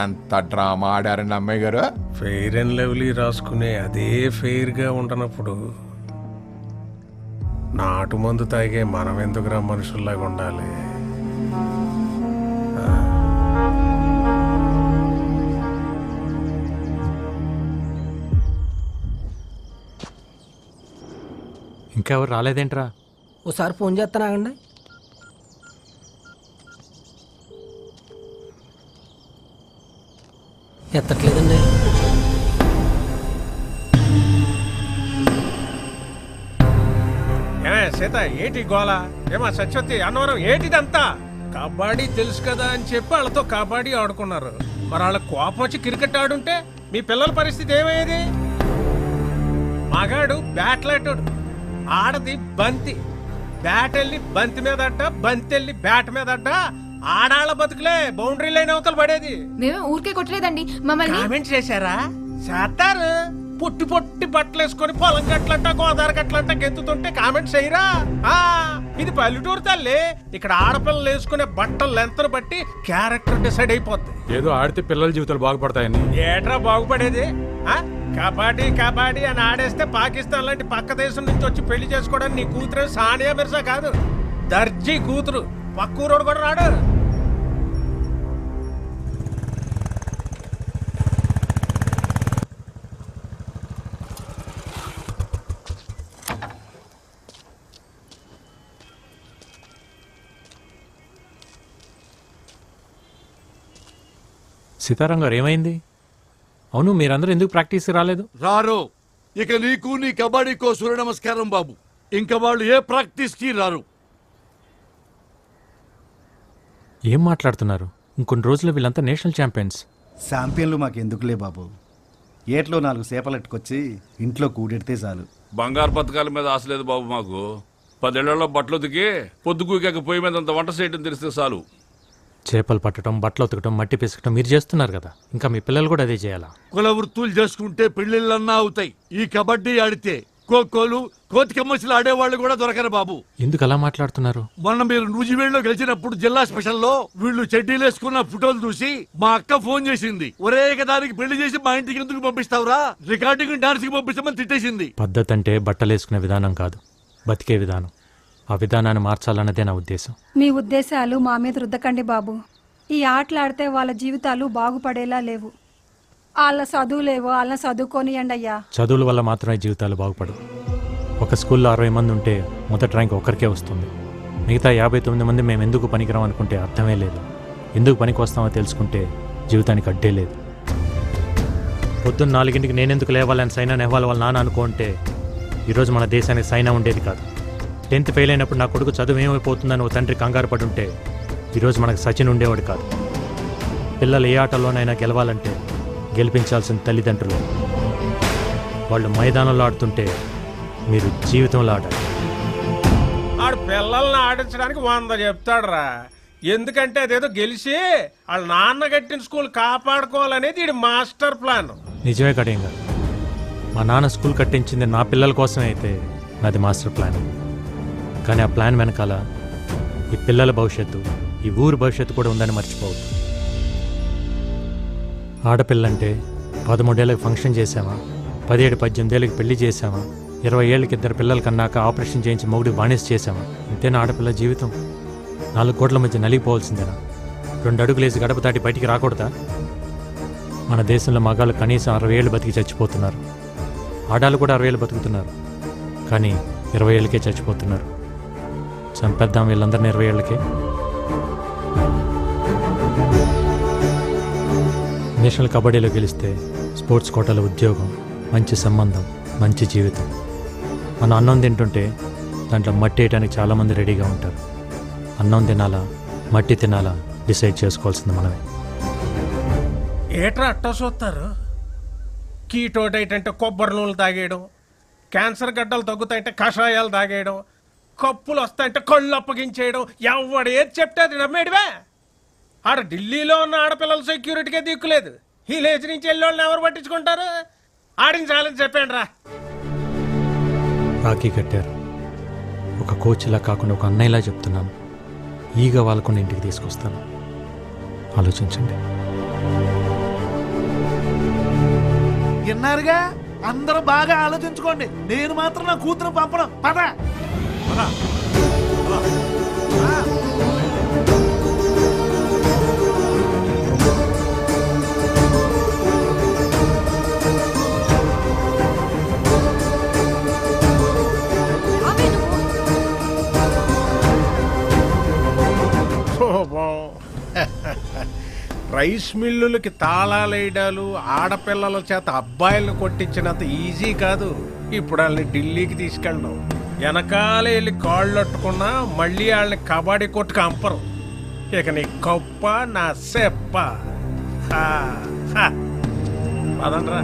ఎంత డ్రామా ఆడారండి అమ్మాయి గారు. ఫెయిర్ అండ్ లవ్లీ రాసుకునే అదే ఫెయిర్ గా ఉండనప్పుడు నాటు మందు తాగే మనం ఎందుకురా మనుషుల్లాగా ఉండాలి? ఇంకెవరు రాలేదేంట్రా? ఓసారి ఫోన్ చేస్తానాగండి. ఎత్తట్లేదండి. సీత ఏంటి గోళ? ఏమా సత్యవతి, అన్నవరం ఏంటిదంతా? కబడ్డీ తెలుసు కదా అని చెప్పి వాళ్ళతో కబడ్డీ ఆడుకున్నారు. మరి వాళ్ళ కోపం వచ్చి క్రికెట్ ఆడుంటే మీ పిల్లల పరిస్థితి ఏమయ్యేది? మగాడు బ్యాట్లాటోడు, ఆడది బంతి. బ్యాట్ వెళ్ళి బంతి మీద అడ్డ, బంతి వెళ్ళి బ్యాట్ మీద అడ్డ. ఆడాళ్ళ బతుకులే బౌండరీ లైన్ అవతల పడేది. మేము ఊరికే కొట్టలేదండి, మమ్మల్ని కామెంట్ చేశారా? చేస్తారు. పొట్టి పొట్టి బట్టలు వేసుకొని పొలం గట్లంట గోదావరి గట్లంట గెంతుతుంటే కామెంట్స్ చేయరా? ఇది పల్లెటూరు తల్లి. ఇక్కడ ఆడపిల్లలు వేసుకునే బట్టలు లెంతను బట్టి క్యారెక్టర్ డిసైడ్ అయిపోద్ది. ఏదో ఆడితే పిల్లల జీవితాలు బాగుపడతాయని. ఏట్రా బాగుపడేది? కబడ్డీ అని ఆడేస్తే పాకిస్తాన్ లాంటి పక్క దేశం నుంచి వచ్చి పెళ్లి చేసుకోవడానికి నీ కూతురు సానియా మిర్జా కాదు, దర్జీ కూతురు. పక్కూరోడు కూడా రాడు. సీతారాం గారు ఏమైంది? అవును, మీరందరూ ఎందుకు ప్రాక్టీస్కి రాలేదు? రారు. ఇక నీకు నీ కబడ్డీకో సూర్య నమస్కారం బాబు. ఇంకా వాళ్ళు ఏ ప్రాక్టీస్కి రారు. ఏం మాట్లాడుతున్నారు? ఇంకొన్ని రోజుల్లో వీళ్ళంతా నేషనల్ ఛాంపియన్స్. ఛాంపియన్లు మాకెందుకులే బాబు. ఏట్లో 4 చేపలెట్టుకొచ్చి ఇంట్లో కూడెడితే చాలు. బంగారు పథకాల మీద ఆశ లేదు బాబు మాకు. 10 ఏళ్లలో బట్టలు ఉతికి పొద్దుకూకాక పొయ్యి మీద అంత వంట చేయడం తెలిస్తే చాలు. చేపలు పట్టడం, బట్టలు ఉతకడం, మట్టి పిసకటం మీరు చేస్తున్నారు కదా, ఇంకా మీ పిల్లలు కూడా అదే చేయాలా? కుల వృత్తులు చేసుకుంటే పెళ్లిళ్ళన్నా అవుతాయి. ఈ కబడ్డీ ఆడితే ఖోఖోలు కోతి కమ్మసిలు ఆడేవాళ్ళు కూడా దొరకరు బాబు. ఎందుకు అలా మాట్లాడుతున్నారు? మొన్న మీరు నూజివేడులో గెలిచినప్పుడు జిల్లా స్పెషల్లో వీళ్ళు చెడ్డీలు వేసుకున్న ఫోటోలు చూసి మా అక్క ఫోన్ చేసింది. ఒరే దానికి పెళ్లి చేసి మా ఇంటికి ఎందుకు పంపిస్తావురా, రికార్డింగ్ డాన్స్ కి పంపిస్తామని తిట్టేసింది. పద్ధతి అంటే బట్టలేసుకునే విధానం కాదు, బతికే విధానం. ఆ విధానాన్ని మార్చాలన్నదే నా ఉద్దేశం. మీ ఉద్దేశాలు మా మీద రుద్దకండి బాబు. ఈ ఆటలాడితే వాళ్ళ జీవితాలు బాగుపడేలా లేవు. వాళ్ళ చదువులేవో వాళ్ళని చదువుకోనియండి అయ్యా. చదువుల వల్ల మాత్రమే జీవితాలు బాగుపడవు. ఒక స్కూల్లో 60 మంది ఉంటే మొదటి ర్యాంక్ ఒక్కరికే వస్తుంది. మిగతా 59 మంది మేము ఎందుకు పనికిరాం అనుకుంటే అర్థమే లేదు. ఎందుకు పనికి వస్తామో తెలుసుకుంటే జీవితానికి అడ్డే లేదు. పొద్దున్న 4 నేనెందుకు లేవాలని సైనా నెహ్వాల్ వాళ్ళ నాన్న అనుకుంటే ఈరోజు మన దేశానికి సైనా ఉండేది కాదు. 10th ఫెయిల్ అయినప్పుడు నా కొడుకు చదువు ఏమైపోతుందని ఓ తండ్రి కంగారు పడి ఉంటే ఈరోజు మనకు సచిన్ ఉండేవాడు కాదు. పిల్లలు ఏ ఆటలోనైనా గెలవాలంటే గెలిపించాల్సిన తల్లిదండ్రులు. వాళ్ళు మైదానంలో ఆడుతుంటే మీరు జీవితంలో ఆడాలి. ఆడు పిల్లల్ని ఆడించడానికి 100 చెప్తాడురా. ఎందుకంటే అదేదో గెలిచి వాళ్ళ నాన్న కట్టిన స్కూల్ కాపాడుకోవాలనేది ఇది మాస్టర్ ప్లాన్. నిజమే కడేంగా, మా నాన్న స్కూల్ కట్టించింది నా పిల్లల కోసమే అయితే నాది మాస్టర్ ప్లాన్. కానీ ఆ ప్లాన్ వెనకాల ఈ పిల్లల భవిష్యత్తు, ఈ ఊరు భవిష్యత్తు కూడా ఉందని మర్చిపోవద్దు. ఆడపిల్లంటే 13 ఏళ్ళకి ఫంక్షన్ చేసామా, 17-18 ఏళ్ళకి పెళ్లి చేసామా, 20 ఏళ్ళకి 2 పిల్లల కన్నాక ఆపరేషన్ చేయించి మొగుడి బానిస చేసామా? ఇంతేనా ఆడపిల్ల జీవితం? 4 కోట్ల మధ్య నలిగిపోవాల్సిందేనా? 2 అడుగులేసి గడప దాటి బయటికి రాకూడదా? మన దేశంలో మగాళ్ళు కనీసం 60 ఏళ్ళు బతికి చచ్చిపోతున్నారు. ఆడాళ్ళు కూడా 60 ఏళ్ళు బతుకుతున్నారు, కానీ 20 ఏళ్ళకే చచ్చిపోతున్నారు. చంపేద్దాం వీళ్ళందరినీ 20 ఏళ్ళకే. నేషనల్ కబడ్డీలో గెలిస్తే స్పోర్ట్స్ కోటాలో ఉద్యోగం, మంచి సంబంధం, మంచి జీవితం. మనం అన్నం తింటుంటే దాంట్లో మట్టి వేయడానికి చాలామంది రెడీగా ఉంటారు. అన్నం తినాలా మట్టి తినాలా డిసైడ్ చేసుకోవాల్సింది మనమే. ఏట్రా అట్టా చూస్తారు? కీటో డైట్ అంటే కొబ్బరి నూనెలు తాగేయడం, క్యాన్సర్ గడ్డలు తగ్గుతాయంటే కషాయాలు తాగేయడం, కప్పులు వస్తాయంటే కళ్ళు అప్పగించేయడం. ఎవడేది చెప్తే అది నమ్మేడివే. ఆడ ఢిల్లీలో ఉన్న ఆడపిల్లల సెక్యూరిటీకే దిక్కులేదు. ఈ లేచి నుంచి వెళ్ళేవాళ్ళని ఎవరు పట్టించుకుంటారు? ఆడించాలని చెప్పండి రా. రాఖీ కట్టారు. ఒక కోచ్లా కాకుండా ఒక అన్నయ్యలా చెప్తున్నాను. ఈగ వాళ్ళకుండా ఇంటికి తీసుకొస్తాను. ఆలోచించండి. విన్నారుగా, అందరూ బాగా ఆలోచించుకోండి. నేను మాత్రం నా కూతురు పంపడం. పద రైస్ మిల్లులకి తాళాలేయడాలు, ఆడపిల్లల చేత అబ్బాయిలను కొట్టించినంత ఈజీ కాదు ఇప్పుడు వాళ్ళని ఢిల్లీకి తీసుకెళ్ళడం. వెనకాల వెళ్ళి కాళ్ళు అట్టుకున్నా మళ్ళీ వాళ్ళని కబడ్డీ కొట్టుకు అంపరు. ఇక నీ కప్ప నా సెప్ప. పదండ్రా.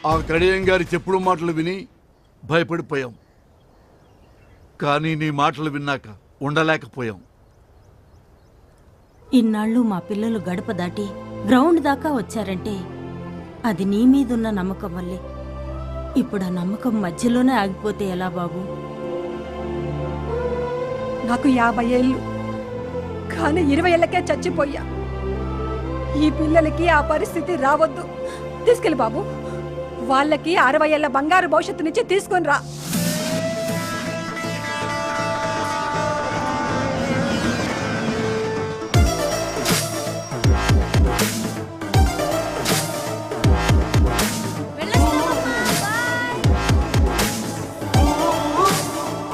ఆ కడియం గారి చెప్పుడు మాటలు విని భయపడిపోయాం. కానీ నీ మాటలు విన్నాక ఉండలేకపోయాం. ఇన్నాళ్ళు మా పిల్లలు గడప దాటి గ్రౌండ్ దాకా వచ్చారంటే అది నీ మీదున్న నమ్మకం వల్లే. ఇప్పుడు ఆ నమ్మకం మధ్యలోనే ఆగిపోతే ఎలా బాబు? నాకు 50 ఏళ్ళు, కానీ 20 ఏళ్ళకే చచ్చిపోయా. ఈ పిల్లలకి ఆ పరిస్థితి రావద్దు. తీసుకెళ్ళి బాబు, వాళ్ళకి 60 ఏళ్ళ బంగారు భవిష్యత్తు నుంచి తీసుకొని రా. ఆ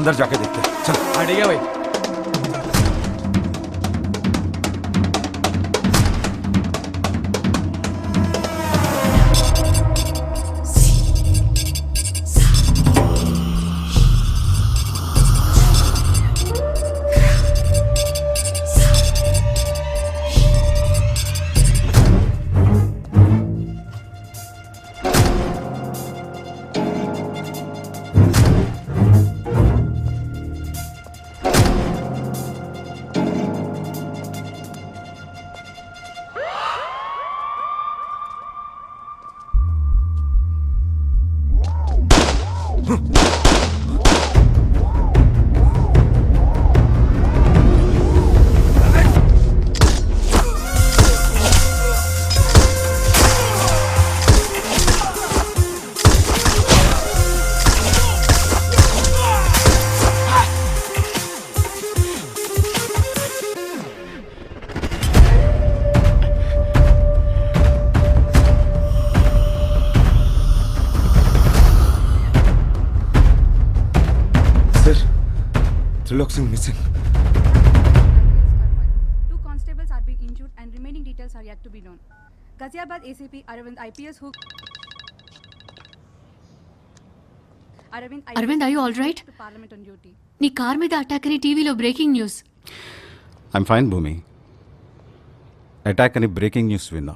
अंदर जाके देखते हैं चल। ठीक है भाई। Trilok Singh missing. 2 constables are being injured and remaining details are yet to be known. Ghaziabad ACP Aravind IPS who Aravind are you all right? Parliament on duty. నీ కార్ మీద అటాక్ అని టీవీలో breaking news. I'm fine Bhoomi. Attack అని breaking news విన్నా.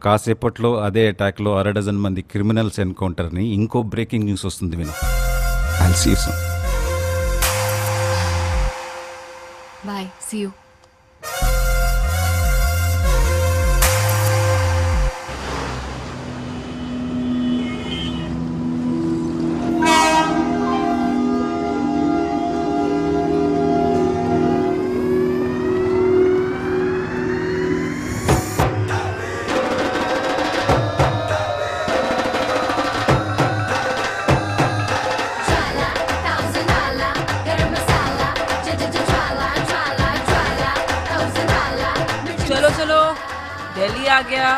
కాసేపట్లో అదే అటాక్లో 6 మంది criminals ఎన్కౌంటర్ని ఇంకో బ్రేకింగ్ న్యూస్ వస్తుంది విను. I'll see you soon. Bye, see you. Delhi ఆ గయా.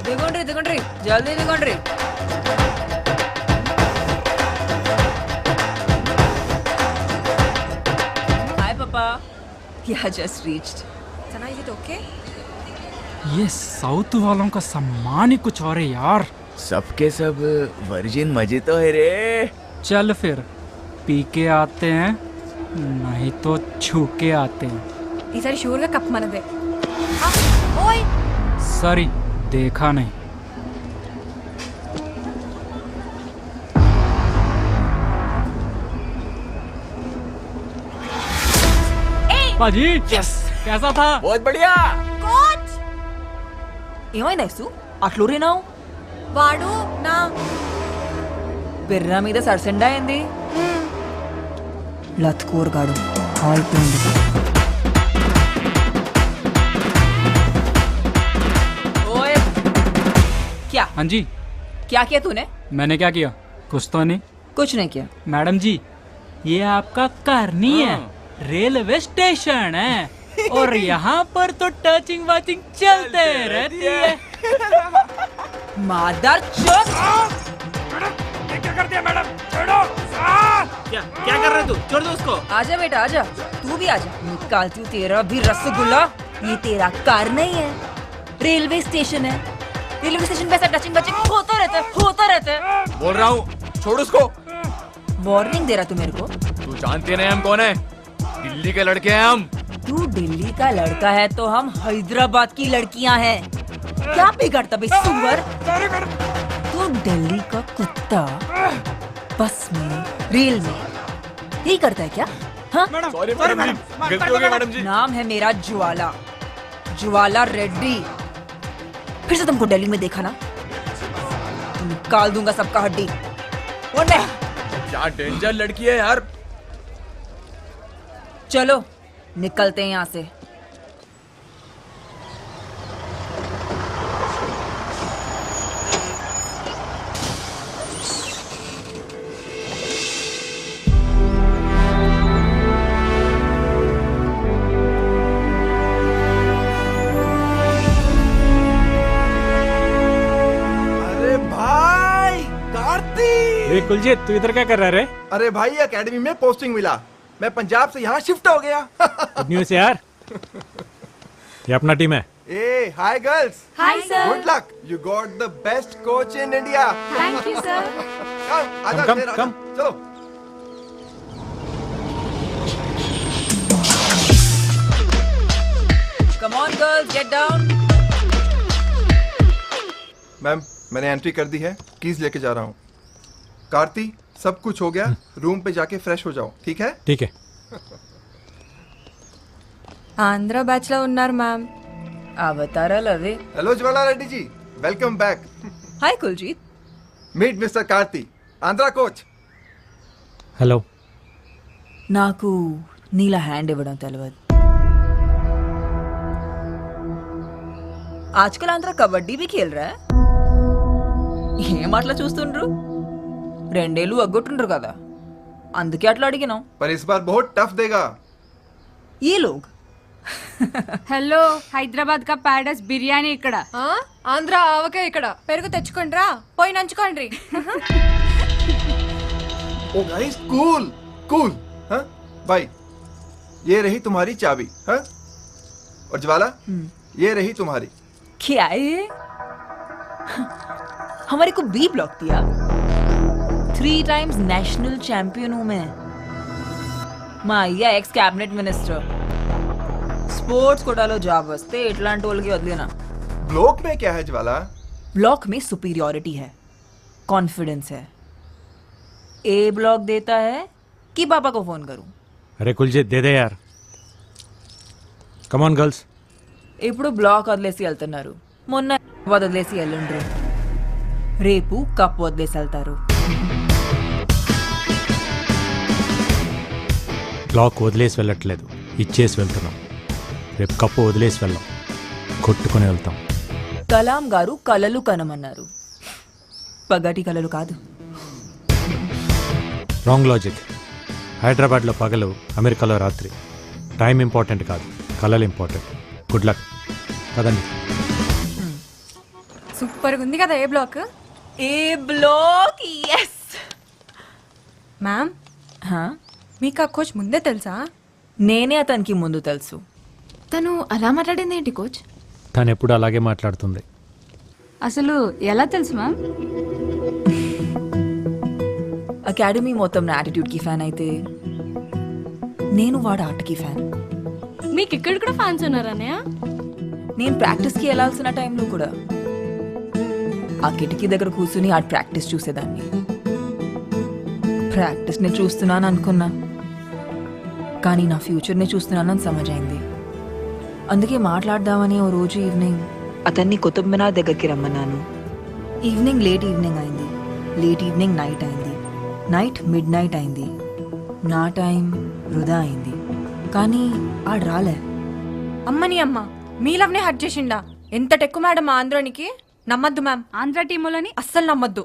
దిగండ్రి దిగండ్రి, జల్దీ దిగండ్రి. Hi papa. Yeah just reached. Sana is it okay? ये साउथ वालों का सम्मान ही कुछ और है यार. सबके सब वर्जिन मजे तो है रे. चल फिर पी के आते हैं, नहीं तो छू के आते हैं. ఈసారి షూర్గా కప్ మనదే. ఓయ్ सॉरी, देखा नहीं. पाजी, यस, कैसा था? बहुत बढ़िया. కోచ్ ఏమైంది ఐసు? అట్లూరినావు? వాడు నా పెర్రా మీద సరసెండా అయింది. లత్కూర్గాడు అయిపోయింది. ओए क्या? हाँ जी. क्या किया तूने? मैंने क्या किया? कुछ तो नहीं. कुछ नहीं किया. मैडम जी, ये आपका घर नहीं है, रेलवे स्टेशन है. और यहाँ पर तो टचिंग वाचिंग चलते रहती है. मादर चोद. क्या कर दिया मैडम? छोड़ो. क्या कर रहे तू? छोड़ दो उसको. आजा बेटा आजा, तू भी आजा. निकालती हूँ तेरा भी रसगुल्ला. ये तेरा कार नहीं है, रेलवे स्टेशन है. रेलवे स्टेशन पे ऐसा टचिंग वचिंग होता रहता है. बोल रहा हूँ, छोड़ उसको. वार्निंग दे रहा तू मेरे को? तू जानते नहीं हम कौन है? दिल्ली के लड़के हैं हम. तू दिल्ली का लड़का है तो हम हैदराबाद की लड़कियां हैं. क्या बिगड़ता बे सुअर? तू दिल्ली का कुत्ता बस में रेल में यही करता है क्या? हाँ? सॉरी मैडम जी, गलती हो गई मैडम जी. नाम है मेरा ज्वाला, ज्वाला रेड्डी. फिर से तुमको दिल्ली में देखा ना, तो निकाल दूंगा सबका हड्डी. क्या डेंजर लड़की है यार. चलो निकलते हैं यहाँ से. कुलजीत तू इधर क्या कर रहा है रे? अरे भाई एकेडमी में पोस्टिंग मिला, मैं पंजाब से यहाँ शिफ्ट हो गया। गुड न्यूज़ यार। ये अपना टीम है। ए hi girls. Hi sir. Good luck, you got the best coach in India. Thank you sir. Come आजा, कम, शेर, आजा। कम। चलो। Come on girls, get down. Ma'am मैंने एंट्री कर दी है, कीज लेके जा रहा हूँ। कार्ती सब कुछ हो गया, रूम पे जाके फ्रेश हो जाओ, ठीक है? ठीक है। ఆంధ్ర బ్యాచ్ లో ఉన్నారు మ్యామ్. అవతారాలు అవే. Hello Jwala Reddy ji, welcome back. Hi Kuljeet. Meet mister Karthi, Andhra coach. Hello. నాకు నీలా హ్యాండ్ ఇవ్వడం తెలియదు. ఆజ్కల్ ఆంధ్ర కబడ్డీ भी खेल रहा है. ఏం అట్లా చూస్తుండ్రు? 2 ఏళ్ళు అగ్గొట్టుండ్రు కదా, అందుకే అట్లా అడిగినాం. पर इस बार बहुत टफ देगा ये लोग। హలో, హైదరాబాద్ కా ప్యారడైస్ బిర్యానీ ఇక్కడ. ఆంధ్ర ఆవకే ఇక్కడ పెరుగు తెచ్చుకోండి రా, పోయి నంచుకోండి. ओ गाइस कूल कूल। हाँ भाई, ये रही तुम्हारी चाबी। हाँ, और ज्वाला ये रही तुम्हारी। क्या है? हमारे को बी ब्लॉक दिया। 3 टाइम्स नेशनल चैंपियन हूं मैं। మా అయ్య ఎక్స్ క్యాబినెట్ మినిస్టర్. స్పోర్ట్స్ కోటాలో జాబ్ వస్తే ఇట్లాంటి వాళ్ళకి వదిలేనా. ब्लॉक में क्या है ज्वाला? ब्लॉक में सुपीरियॉरिटी है, कॉन्फिडेंस है। ए ब्लॉक देता है कि पापा को फोन करूं? अरे कुलजीत दे दे यार। कम ऑन गर्ल्स। ఇప్పుడు బ్లాక్ వదిలేసి వెళ్తున్నారు, మొన్న వదిలేసి వెళ్ళండ్రు, రేపు కప్ వదిలేసి వెళ్తారు. బ్లాక్ వదిలేసి వెళ్ళట్లేదు, ఇచ్చేసి వెళ్తున్నాం. రేపు కప్పు వదిలేసి వెళ్ళాం, కొట్టుకొని వెళ్తాం. కలాం గారు కలలు కనమన్నారు, పగటి కలలు కాదు. Wrong logic. హైదరాబాద్లో పగలు, అమెరికాలో రాత్రి. టైం ఇంపార్టెంట్ కాదు, కలలు ఇంపార్టెంట్. Good luck. కదండి. సూపర్ ఉంది కదా ఏ బ్లాక్. ఏ బ్లాక్, yes. మ్యామ్ మీకు ఆ కోచ్ ముందే తెలుసా? నేనే అతనికి ముందు తెలుసు. తను అలా మాట్లాడింది ఏంటి కోచ్? తను ఎప్పుడు అలాగే మాట్లాడుతుంది. అసలు ఎలా తెలుసు మ్యామ్? అకాడమీ మొత్తం నా యాటిట్యూడ్కి ఫ్యాన్ అయితే నేను వాడు ఆటకి ఫ్యాన్. మీకు ఇక్కడ కూడా ఫ్యాన్స్ ఉన్నారన్నయ్య? నేను ప్రాక్టీస్కి వెళ్ళాల్సిన టైంలో కూడా ఆ కిటికీ దగ్గర కూర్చుని ఆడ ప్రాక్టీస్ చూసేదాన్ని. ప్రాక్టీస్ని చూస్తున్నాను అనుకున్నా, కానీ నా ఫ్యూచర్ని చూస్తున్నానని సమజైంది. అందుకే మాట్లాడదామని ఓ రోజు ఈవినింగ్ అతన్ని కుతుబ్ మినార్ దగ్గరికి రమ్మన్నాను. ఈవినింగ్ లేట్ ఈవినింగ్ అయింది, లేట్ ఈవినింగ్ నైట్ అయింది, నైట్ మిడ్ నైట్ అయింది, నా టైం వృధా అయింది. కానీ ఆడు రాలే. అమ్మని అమ్మ మీ లవ్నే హట్ చేసిండా? ఎంత టెక్కు మేడం మా ఆంధ్రానికి. నమ్మద్దు మ్యామ్, ఆంధ్ర టీములని అస్సలు నమ్మద్దు.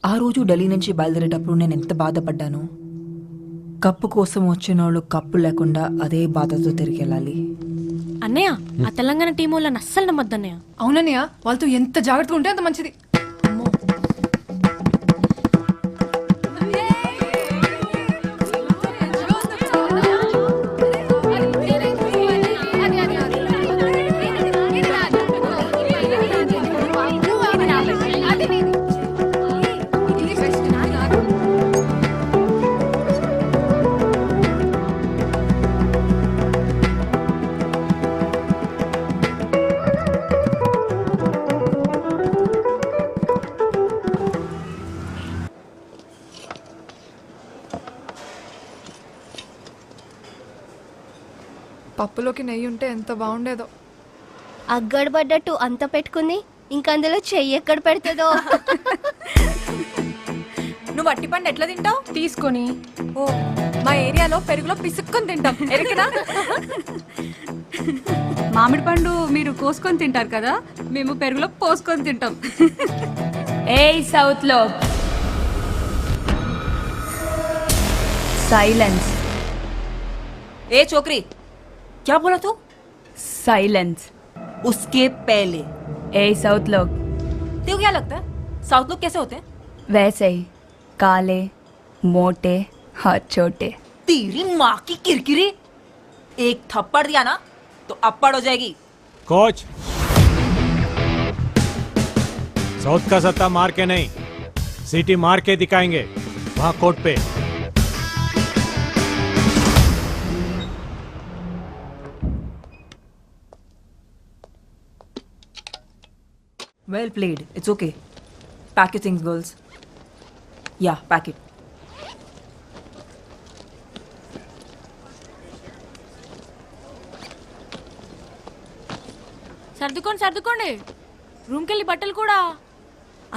ఆ రోజు ఢిల్లీ నుంచి బయలుదేరేటప్పుడు నేను ఎంత బాధపడ్డాను. కప్పు కోసం వచ్చిన వాళ్ళు కప్పు లేకుండా అదే బాధతో తిరిగి వెళ్ళాలి. అన్నయ్య, ఆ తెలంగాణ టీం వాళ్ళని అస్సలు నమ్మద్దు అన్నయ్య. అవునన్నయ్య, వాళ్ళతో ఎంత జాగ్రత్తగా ఉంటే అంత మంచిది. పప్పులోకి నెయ్యి ఉంటే ఎంత బాగుండేదో. అగ్గడబడ్డట్టు అంత పెట్టుకుంది, ఇంకందులో చెయ్యి ఎక్కడ పెడుతుందో. నువ్వు అట్టిపండు ఎట్లా తింటావు? తీసుకొని. ఓ, మా ఏరియాలో పెరుగులో పిసుక్కొని తింటాం, ఎరికినా? మామిడి పండు మీరు కోసుకొని తింటారు కదా, మేము పెరుగులో పోసుకొని తింటాం. ఏ సౌత్ లో साइलेंस। ए छोकरी, क्या बोला तू? साइलेंस। उसके पहले ए साउथ लोग। तेरे को क्या लगता है साउथ लोग कैसे होते हैं? वैसे ही काले मोटे हाथ छोटे। तेरी माँ की किरकिरी, एक थप्पड़ दिया ना तो अप्पड़ हो जाएगी। कोच, साउथ का सत्ता मार के नहीं, सीटी मार के दिखाएंगे वहां कोर्ट पे। Well played. It's okay. Pack your things, girls. Yeah, pack it. సర్దుకోండి రూమ్కి వెళ్ళి బట్టలు కూడా.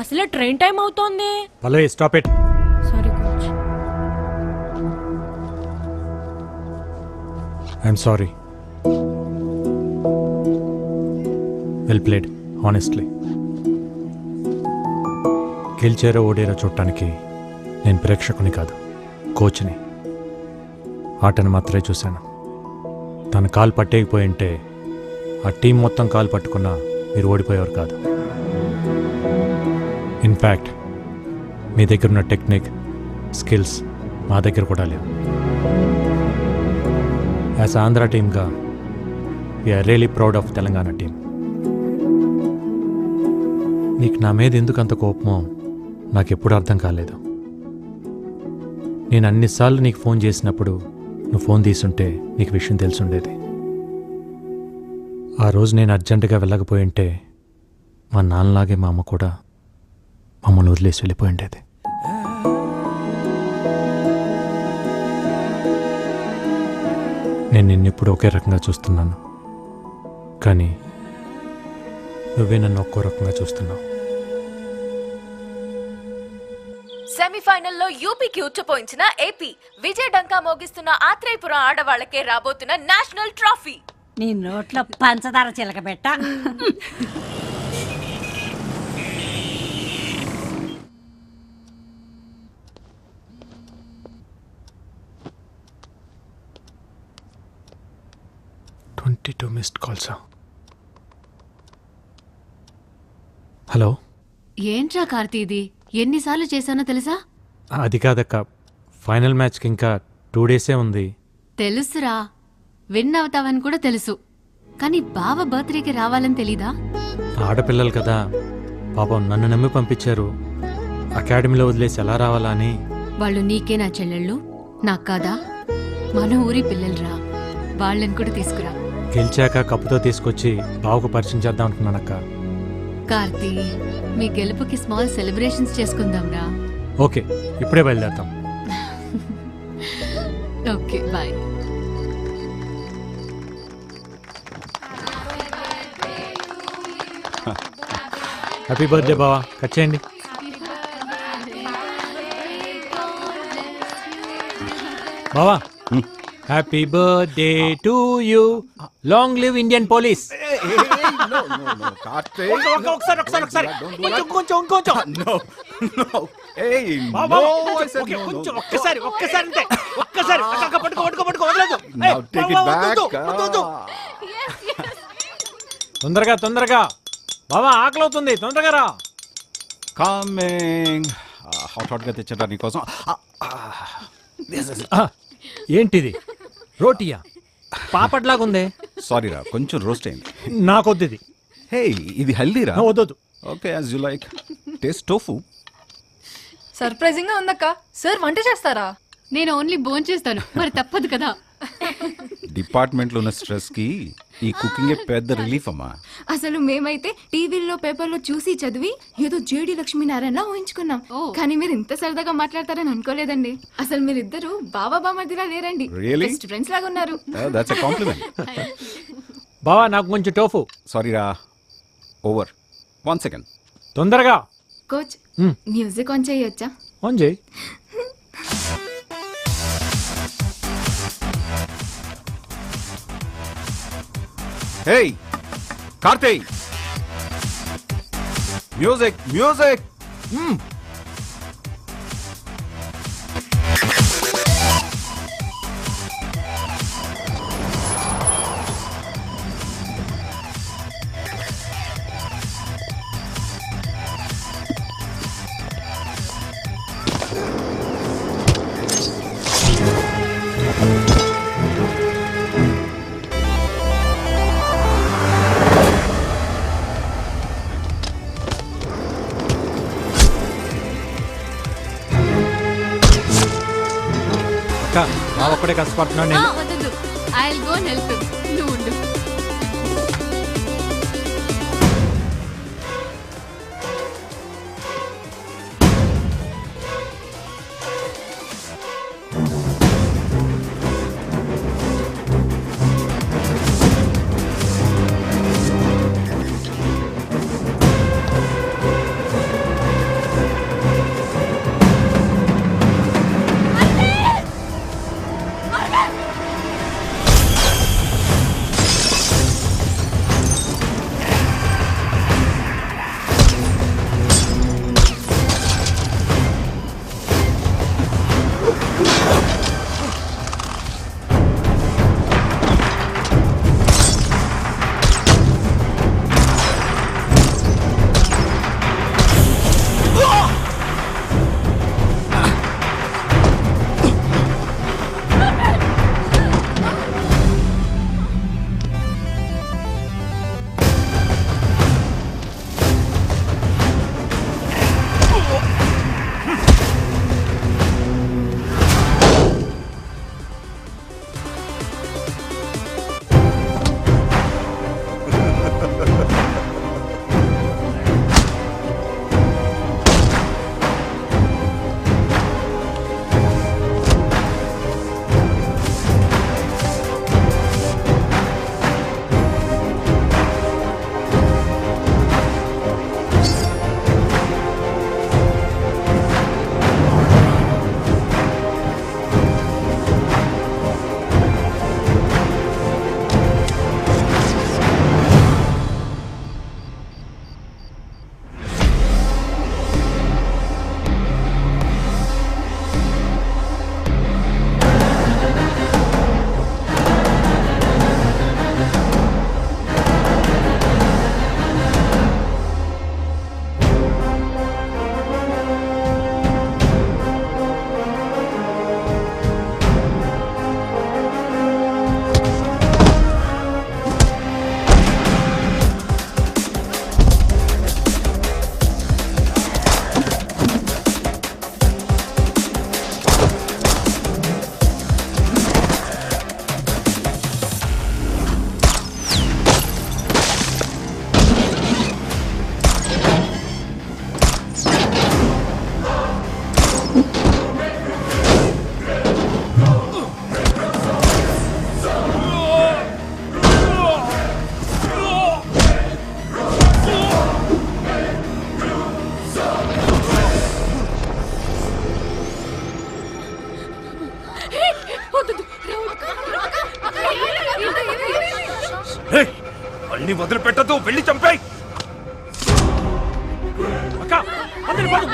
అసలే ట్రైన్ టైం అవుతోంది. Pallavi, stop it. Sorry coach. I'm sorry. Well played, honestly. గెలిచారో ఓడేరో చూడటానికి నేను ప్రేక్షకుని కాదు, కోచ్ని. ఆటను మాత్రమే చూశాను. తన కాలు పట్టేయకపోయి ఉంటే ఆ టీం మొత్తం కాలు పట్టుకున్నా మీరు ఓడిపోయేవారు కాదు. ఇన్ఫ్యాక్ట్ మీ దగ్గర ఉన్న టెక్నిక్, స్కిల్స్ మా దగ్గర కూడా లేవు. యాజ్ ఆంధ్ర టీమ్గా we are really proud of Telangana team. నీకు నా మీద ఎందుకు అంత కోపమో నాకెప్పుడు అర్థం కాలేదు. నేను అన్నిసార్లు నీకు ఫోన్ చేసినప్పుడు నువ్వు ఫోన్ తీసుంటే నీకు విషయం తెలుసుండేది. ఆ రోజు నేను అర్జెంటుగా వెళ్ళకపోయి ఉంటే మా నాన్నలాగే మా అమ్మ కూడా మమ్మల్ని వదిలేసి వెళ్ళిపోయి ఉండేది. నేను నిన్నెప్పుడు ఒకే రకంగా చూస్తున్నాను, కానీ నువ్వే నన్ను ఒక్కో రకంగా చూస్తున్నావు. సెమీఫైనల్లో యూపీకి ఉచ్చపోయించిన ఏపీ విజయ డంకా మోగిస్తున్న ఆత్రేయపురం ఆడవాళ్లకే రాబోతున్న నేషనల్ ట్రోఫీ. నీ నోట్లో పంచదార చిలకబెట్ట. Missed calls. హలో. ఏంట్రా కార్తీ ఇది? ఎన్నిసార్లు చేశానో తెలుసా? అది కాదక్క, ఫైనల్ మ్యాచ్కి ఇంకా 2 డేసే ఉంది. తెలుసురా, విన్ అవుతావని కూడా తెలుసు, కానీ బావ బర్త్డేకి రావాలని తెలీదా? ఆడపిల్లలు కదా పాపం, నన్ను నమ్మి పంపించారు. అకాడమీలో వదిలేసి ఎలా రావాలా అని. వాళ్ళు నీకే నా చెల్లెళ్ళు, నాకు కాదా? మన ఊరి పిల్లలురా, వాళ్ళని కూడా తీసుకురా. గెలిచాక కప్పుతో తీసుకొచ్చి బావకు పరిచయం చేద్దాం అనుకున్నానక్క. కార్తీ, మీ గెలుపుకి స్మాల్ సెలబ్రేషన్స్ చేసుకుందాంరా. ఓకే, ఇప్పుడే బయలుదేరుతాం. Okay, bye. హ్యాపీ బర్త్డే బావా, కట్ చేయండి. బావా, happy birthday to you, long live Indian police. తొందరగా తొందరగా బావా, ఆకలి అవుతుంది, తొందరగా రా. కమింగ్. హాట్ గా తెచ్చట నీకోసం. ఏంటిది, రోటీయా? పాపట్లాగుందే. సారీ రా, కొంచెం రోస్ట్ అయింది. నాకొద్దు ఇది. హే, ఇది హెల్దీ రా. వద్దు. Okay, as you like. Taste tofu. Surprising గా ఉందక్క. సార్ వంట చేస్తారా? నేను ఓన్లీ బోన్ చేస్తాను, మరి తప్పదు కదా. డిపార్ట్మెంట్ లో ఉన్న స్ట్రెస్ కి ఈ కుకింగ్ పెద్ద రిలీఫ్ అమ్మా. అసలు మేమైతే టీవీల్లో పేపర్లో చూసి చదివి ఏదో జేడి లక్ష్మీనారాయణ ఊహించుకున్నాం, కానీ మీరు ఇంత సరదాగా మాట్లాడతారని అనుకోలేదండి. అసలు మీరిద్దరు బావా బామర్దిలా లేరండి, Really? బెస్ట్ ఫ్రెండ్స్ లాగా ఉన్నారు. That's a compliment. బావా, నాకు కొంచెం టోఫు. సారీ రా, ఓవర్. 1 సెకండ్. తొందరగా. కోచ్, మ్యూజిక్ ఆన్ చేయొచ్చా? ఆన్ చేయి. Hey, Karthi! Music, music! మా ఒక్కడే కష్టపడుతున్నాను నేను. వద్దు, ఐ విల్ గో హెల్ప్ నువ్వు ఉండు. అన్ని వదిలిపెట్టదు, వెళ్ళి చంపేయ్. అక్క అందరి పడు,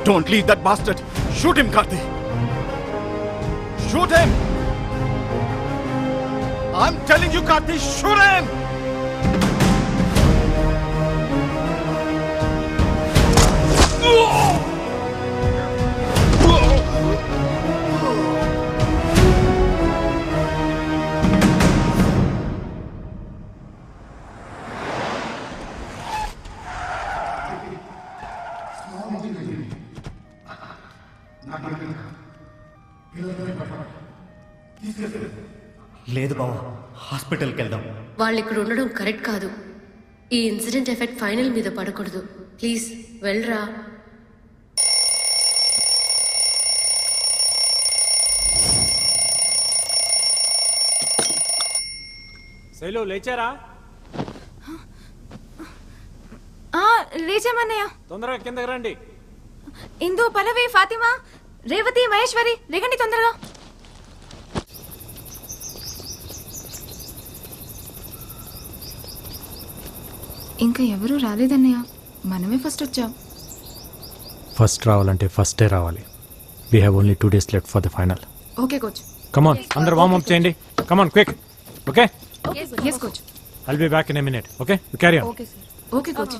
Don't leave that bastard. Shoot him, Karthi. Shoot him. I'm telling you, Karthi, shoot him. లేదు బావ, హాస్పిటల్కి వెళ్దాం. వాళ్ళు ఇక్కడ ఉండడం కరెక్ట్ కాదు. ఈ ఇన్సిడెంట్ ఎఫెక్ట్ ఫైనల్ మీద పడకూడదు. ప్లీజ్ వెళ్ళరా. శైలు లేచారా? లేచామన్నయ్య. తొందరగా కిందకి రండి. ఇందు, పల్లవి, ఫాతిమా రేవతి మహేశ్వరి రేగండి తొందరగా. ఇంకా ఎవరూ రాలేదన్నయ్య, మనమే ఫస్ట్ వచ్చాం. ఫస్ట్ రావాలంటే ఫస్టే రావాలి. We have only 2 days left for the final. Okay coach. Come on అందరూ వార్మ్ అప్ చేయండి. Come on quick. Okay yes coach. I'll be back in a minute. Okay you carry on. Okay sir. Okay coach.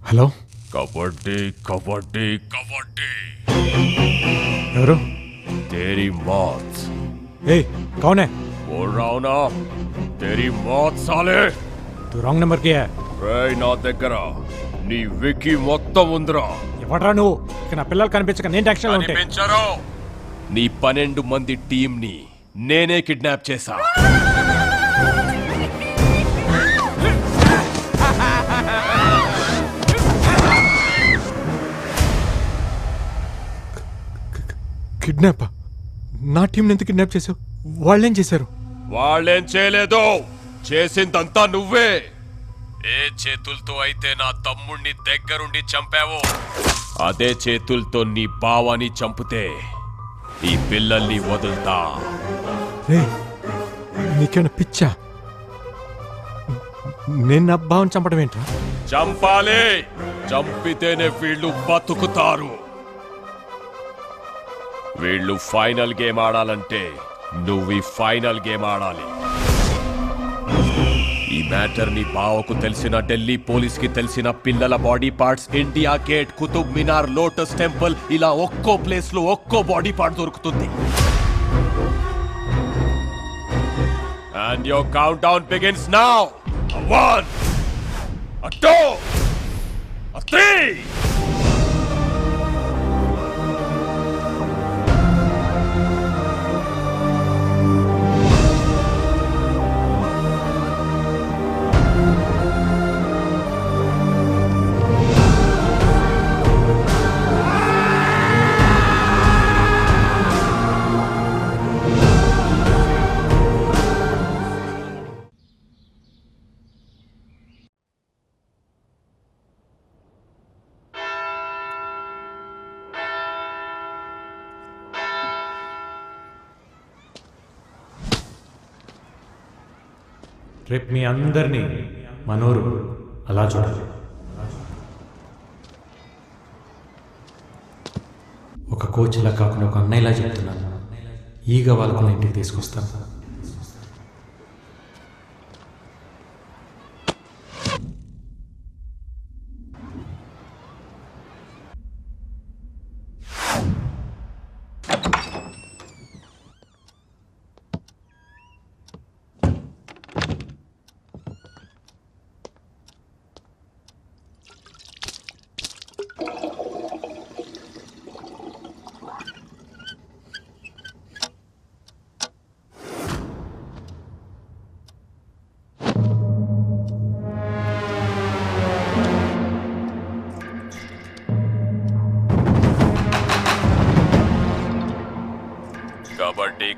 Hello. Kabaddi kabaddi kabaddi. ఎవరు? तेरी मौत. ए कौन है? बोल रहा हूं ना, तेरी मौत साले. तू रॉन्ग नंबर किया है. రేయ్ నా దగ్గర నీ వికీ మొత్తం ఉందిరా. ఎవడ్రా నువ్వు? ఇక నా పిల్లలు కనిపించక నేను టెన్షన్లో ఉంటే. కనిపించరు. నీ 12 మంది టీంని నేనే కిడ్నాప్ చేశా. కిడ్నాప్? నా టీం ఎందుకు కిడ్నాప్ చేసావు? వాళ్ళేం చేశారు? వాళ్ళేం చేయలేదు, చేసిందంతా నువ్వే. ఏ చేతులతో అయితే నా తమ్ముణ్ణి దగ్గరుండి చంపావో అదే చేతులతో నీ బావాని చంపితే ఈ పిల్లల్ని వదులుతా. నీకేమైనా పిచ్చా? నేను నా బావని చంపడం ఏంట్రా? చంపాలి, చంపితేనే వీళ్ళు బతుకుతారు. వీళ్ళు ఫైనల్ గేమ్ ఆడాలంటే నువ్వు ఈ ఫైనల్ గేమ్ ఆడాలి. ఈ మ్యాటర్ నీ బావకు తెలిసిన, ఢిల్లీ పోలీస్ కి తెలిసిన, పిల్లల body parts India Gate, Qutub Minar, Lotus Temple ఇలా ఒక్కో ప్లేస్ లో ఒక్కో బాడీ పార్ట్ దొరుకుతుంది. And your countdown begins now. 1 2 3. రేపు మీ అందరినీ మనోరు అలా చూడాలి. ఒక కోచ్లా కాకుండా ఒక అన్నయ్యలా చెప్తున్నాను. ఈగ వాళ్ళకున్న ఇంటికి తీసుకొస్తాను.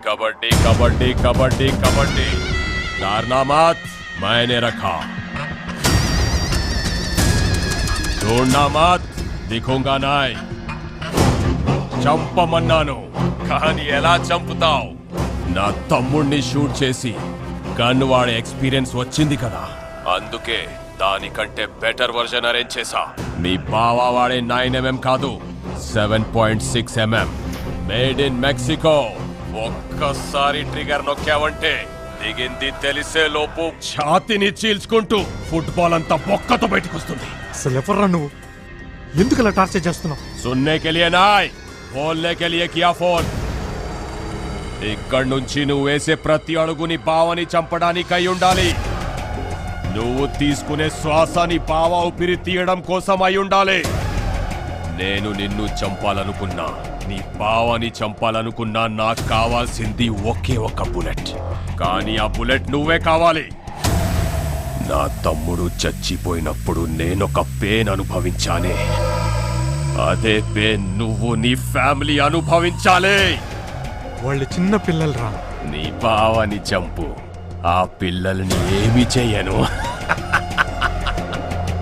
कबड्डी कबड्डी कबड्डी कबड्डी डरना मत, मैंने रखा। ढूंढना मत, दिखूंगा नहीं। చంపమన్నాను కానీ ఎలా చంపుతావు? నా తమ్ముడిని షూట్ చేసి గన్ వాడే ఎక్స్పీరియన్స్ వచ్చింది కదా, అందుకే దానికంటే బెటర్ వర్షన్ అరేంజ్ చేశా. మీ బావ వాడే 9mm కాదు, 7.6mm, మేడ్ ఇన్ మెక్సికో. ఒక్కసారి ట్రిగర్ నొక్కావంటే దిగింది తెలిసే లోపు ఛాతిని చీల్చుకుంటూ ఫుట్బాల్ అంతా బొక్కతో బయటకు వస్తుంది. అసలు ఎవర్రా నువ్వు? ఎందుకు ఇలా టార్చర్ చేస్తున్నావు? సున్నే के लिए నాయ్, బోల్నే के लिए किया फोन. ఇక్కడి నుంచి నువ్వు వేసే ప్రతి అడుగుని బావని చంపడానికి అయి ఉండాలి. నువ్వు తీసుకునే శ్వాసని బావ ఊపిరి తీయడం కోసం అయి ఉండాలి. నేను నిన్ను చంపాలనుకున్నా, నీ బావని చంపాలనుకున్నా, నాకు కావాల్సింది ఒకే ఒక బుల్లెట్. కానీ ఆ బుల్లెట్ నువ్వే కావాలి. నా తమ్ముడు చచ్చిపోయినప్పుడు నేనొక పెయిన్ అనుభవించానే, అదే పెయిన్ నువ్వు నీ ఫ్యామిలీ అనుభవించాలి. వాళ్ళు చిన్న పిల్లలు రా. నీ బావని చంపు, ఆ పిల్లల్ని ఏమి చెయ్యను.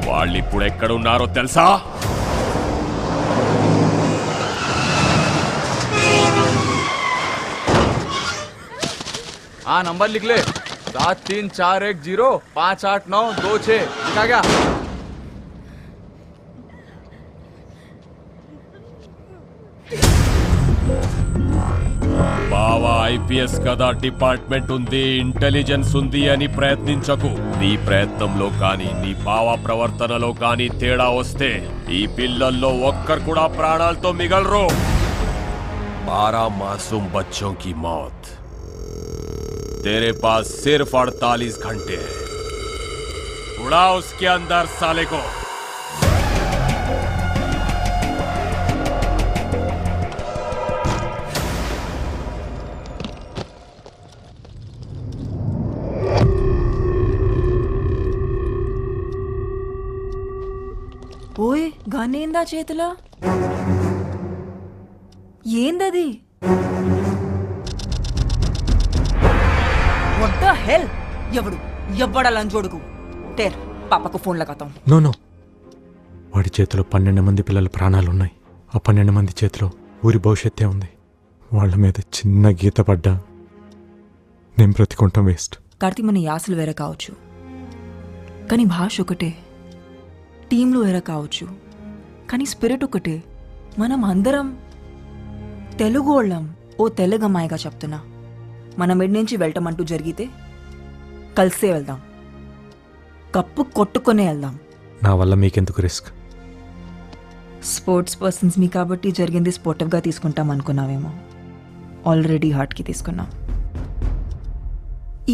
వాళ్ళు ఇప్పుడు ఎక్కడున్నారో తెలుసా? हाँ नंबर लिख ले, 7341058926 लिखा गया? బావా ఐపీఎస్ కదా, డిపార్ట్మెంట్ ఉంది, ఇంటెలిజెన్స్ ఉంది అని ప్రయత్నించకు. నీ ప్రయత్నంలో కానీ నీ బావ ప్రవర్తనలో కానీ తేడా వస్తే ఈ పిల్లల్లో ఒక్కరు కూడా ప్రాణాలతో మిగలరు. 12 मासूम बच्चों की मौत, तेरे पास सिर्फ 48 घंटे है. उड़ा उसके अंदर साले को. ఓయ్ గనేందా చేతిలో? ఏందది? What the hell? ఎవ్వడ లంచోడుకు టేర్ పాపకు ఫోన్ లగాతాం. నో నో, వాడి చేతిలో 12 మంది పిల్లల ప్రాణాలు ఉన్నాయి. ఆ 12 మంది చేతిలో ఊరి భవిష్యత్తే ఉంది. వాళ్ళ మీద చిన్న గీత పడ్డా నేను బ్రతికుంటాం వేస్ట్. కార్తీ మన యాసలు వేరే కావచ్చు, కానీ భాష ఒకటే. టీంలో వేరే కావచ్చు, కానీ స్పిరిట్ ఒకటే. మనం అందరం తెలుగు వాళ్ళం. ఓ తెలుగమ్మాయిగా చెప్తున్నా, మన మిడ్ నుంచి వెళ్ళటమంటూ జరిగితే కలిసే వెళ్దాం, కప్పు కొట్టుకునే వెళ్దాం. నా వల్ల మీకెందుకు రిస్క్? స్పోర్ట్స్ పర్సన్స్ మీ కాబట్టి జరిగింది స్పోర్టివ్గా తీసుకుంటాం అనుకున్నావేమో. ఆల్రెడీ హార్ట్కి తీసుకున్నాం.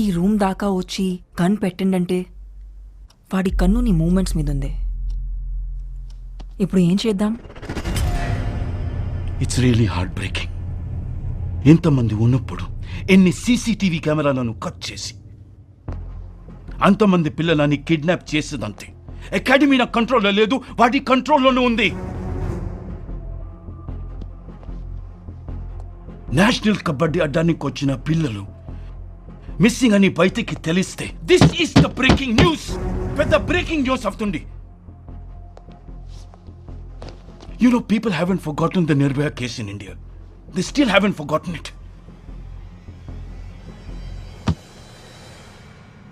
ఈ రూమ్ దాకా వచ్చి కన్ను పెట్టిండంటే వాడి కన్ను నీ మూమెంట్స్ మీద ఉంది. ఇప్పుడు ఏం చేద్దాం? It's really heart breaking. ఎంతమంది ఉన్నప్పుడు ఎన్ని సీసీటీవీ కెమెరాలను కట్ చేసి అంతమంది పిల్లలని కిడ్నాప్ చేసేదంతే. అకాడమీ నా కంట్రోల్లో లేదు, వాడి కంట్రోల్లోనే ఉంది. నేషనల్ కబడ్డీ అడ్డానికి వచ్చిన పిల్లలు మిస్సింగ్ అని బయటికి తెలిస్తే this is the breaking news. పెద్ద బ్రేకింగ్ న్యూస్ అవుతుంది. You know, people haven't forgotten the Nirbhaya case in India. They still haven't forgotten it.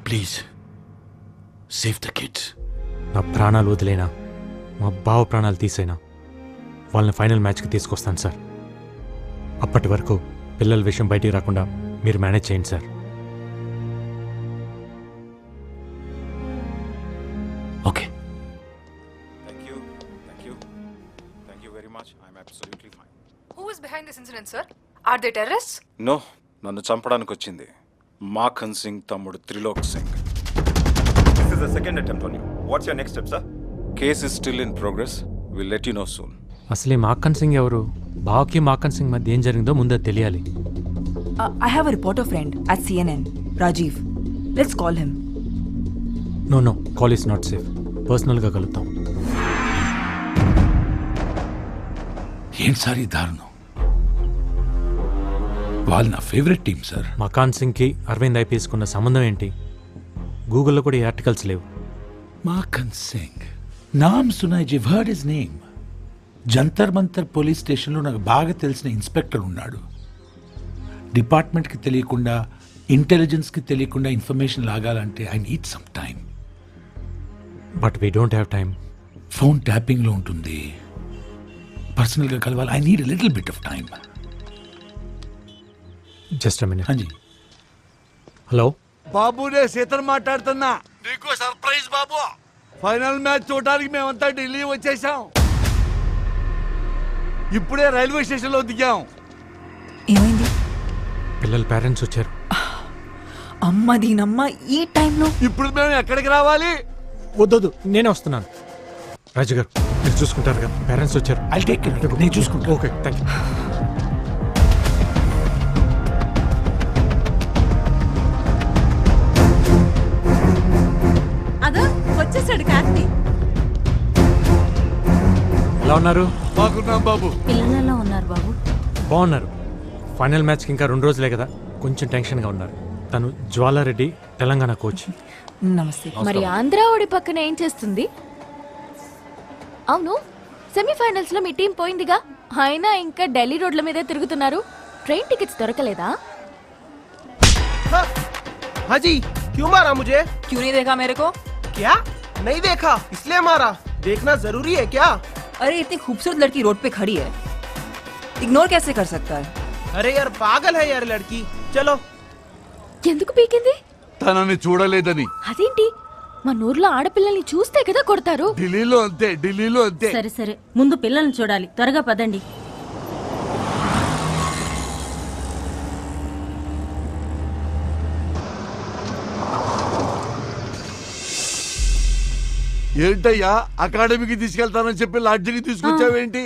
Please, save the kids. నా ప్రాణాలు వదిలేనా, మా బావ ప్రాణాలు తీసేనా, వాళ్ళని ఫైనల్ మ్యాచ్కి తీసుకొస్తాను సార్. అప్పటి వరకు పిల్లల విషయం బయటికి రాకుండా మీరు మేనేజ్ చేయండి sir. Okay. Who is behind this incident, sir? Are they terrorists? No, నన్ను చంపడానికి వచ్చింది మాఖన్ సింగ్ తమ్ముడు Trilok Singh. This is the second attempt on you. What's your next step, sir? Case is still in progress. We'll let you know soon. అసలు ఈ మాఖన్ సింగ్ ఎవరు? బావకి మాఖన్ సింగ్ మధ్య ఏం జరిగిందో ముందే తెలియాలి. I have a reporter friend at CNN, Rajiv. Let's call him. No call is not safe. పర్సనల్గా కలుద్దాం. ఏం సార్ ఈ దారుణం? వాళ్ళు నా ఫేవరెట్ టీం సార్. మకాన్ సింగ్కి అరవింద్ ఐపీఎస్కి ఉన్న సంబంధం ఏంటి? గూగుల్లో కూడా ఈ ఆర్టికల్స్ లేవు. మాకన్ సింగ్ నామ్ సునా జీవ్ heard his name. Jantar Mantar police స్టేషన్లో నాకు బాగా తెలిసిన ఇన్స్పెక్టర్ ఉన్నాడు. డిపార్ట్మెంట్కి తెలియకుండా, ఇంటెలిజెన్స్కి తెలియకుండా ఇన్ఫర్మేషన్ లాగాలంటే I need some time. But we don't have time. Phone ట్యాపింగ్లో ఉంటుంది. పర్సనల్గా కలవాలి. I need little bit of time. Just minute. హాంజీ. హలో బాబు, నేను సీతను మాట్లాడుతున్నా. నీకు సర్ప్రైజ్ బాబు. ఫైనల్ మ్యాచ్ చూడడానికి మేమంతా ఢిల్లీ వచ్చేసాం. ఇప్పుడే రైల్వే స్టేషన్ లో దిగాం. ఏమైంది? పిల్లల పేరెంట్స్ వచ్చారు. అమ్మ దీనమ్మ ఈ టైంలో. ఇప్పుడు మేము ఎక్కడికి రావాలి? వద్దొద్దు, నేనే వస్తున్నాను. రాజు గారు మీరు చూసుకుంటారు కదా, పేరెంట్స్ వచ్చారు. I take care. నేను చూసుకుంటా. Okay, thank you. అదో వచ్చేసాడు కార్తీ. ఎలా ఉన్నారు? బాగున్నాం బాబు. పిల్లలు ఎలా ఉన్నారు బాబు? బాగున్నారు. ఫైనల్ మ్యాచ్కి ఇంకా 2 రోజులే కదా, కొంచెం టెన్షన్గా ఉన్నారు. తను జ్వాలారెడ్డి, తెలంగాణ కోచ్. నమస్తే. మరి ఆంధ్ర ఓడి పక్కన ఏం చేస్తుంది? అవును, సెమీఫైనల్స్ లో మీ టీం పోయిందిగా, అయినా ఇంకా ఢిల్లీ రోడ్ల మీదే తిరుగుతున్నారు. ట్రైన్ టికెట్స్ దొరకలేదా? हाँ जी, क्यों मारा मुझे? क्यों नहीं देखा मेरे को? क्या? नहीं देखा इसलिए मारा? देखना जरूरी है क्या? अरे इतनी खूबसूरत लड़की रोड पे खड़ी है, इग्नोर कैसे कर सकता है? अरे यार पागल है यार लड़की. चलो. ఎందుకు పీకింది? తనని చూడలేదని. అదేంటి, మన ఊర్లో ఆడపిల్లల్ని చూస్తే కదా కొడతారు. ఢిల్లీలో అంతే, ఢిల్లీలో అంతే. సరే సరే, ముందు పిల్లల్ని చూడాలి, త్వరగా పదండి. ఏంటయ్యా, అకాడమీకి తీసుకెళ్తానని చెప్పి లాడ్జికి తీసుకొచ్చావేంటి?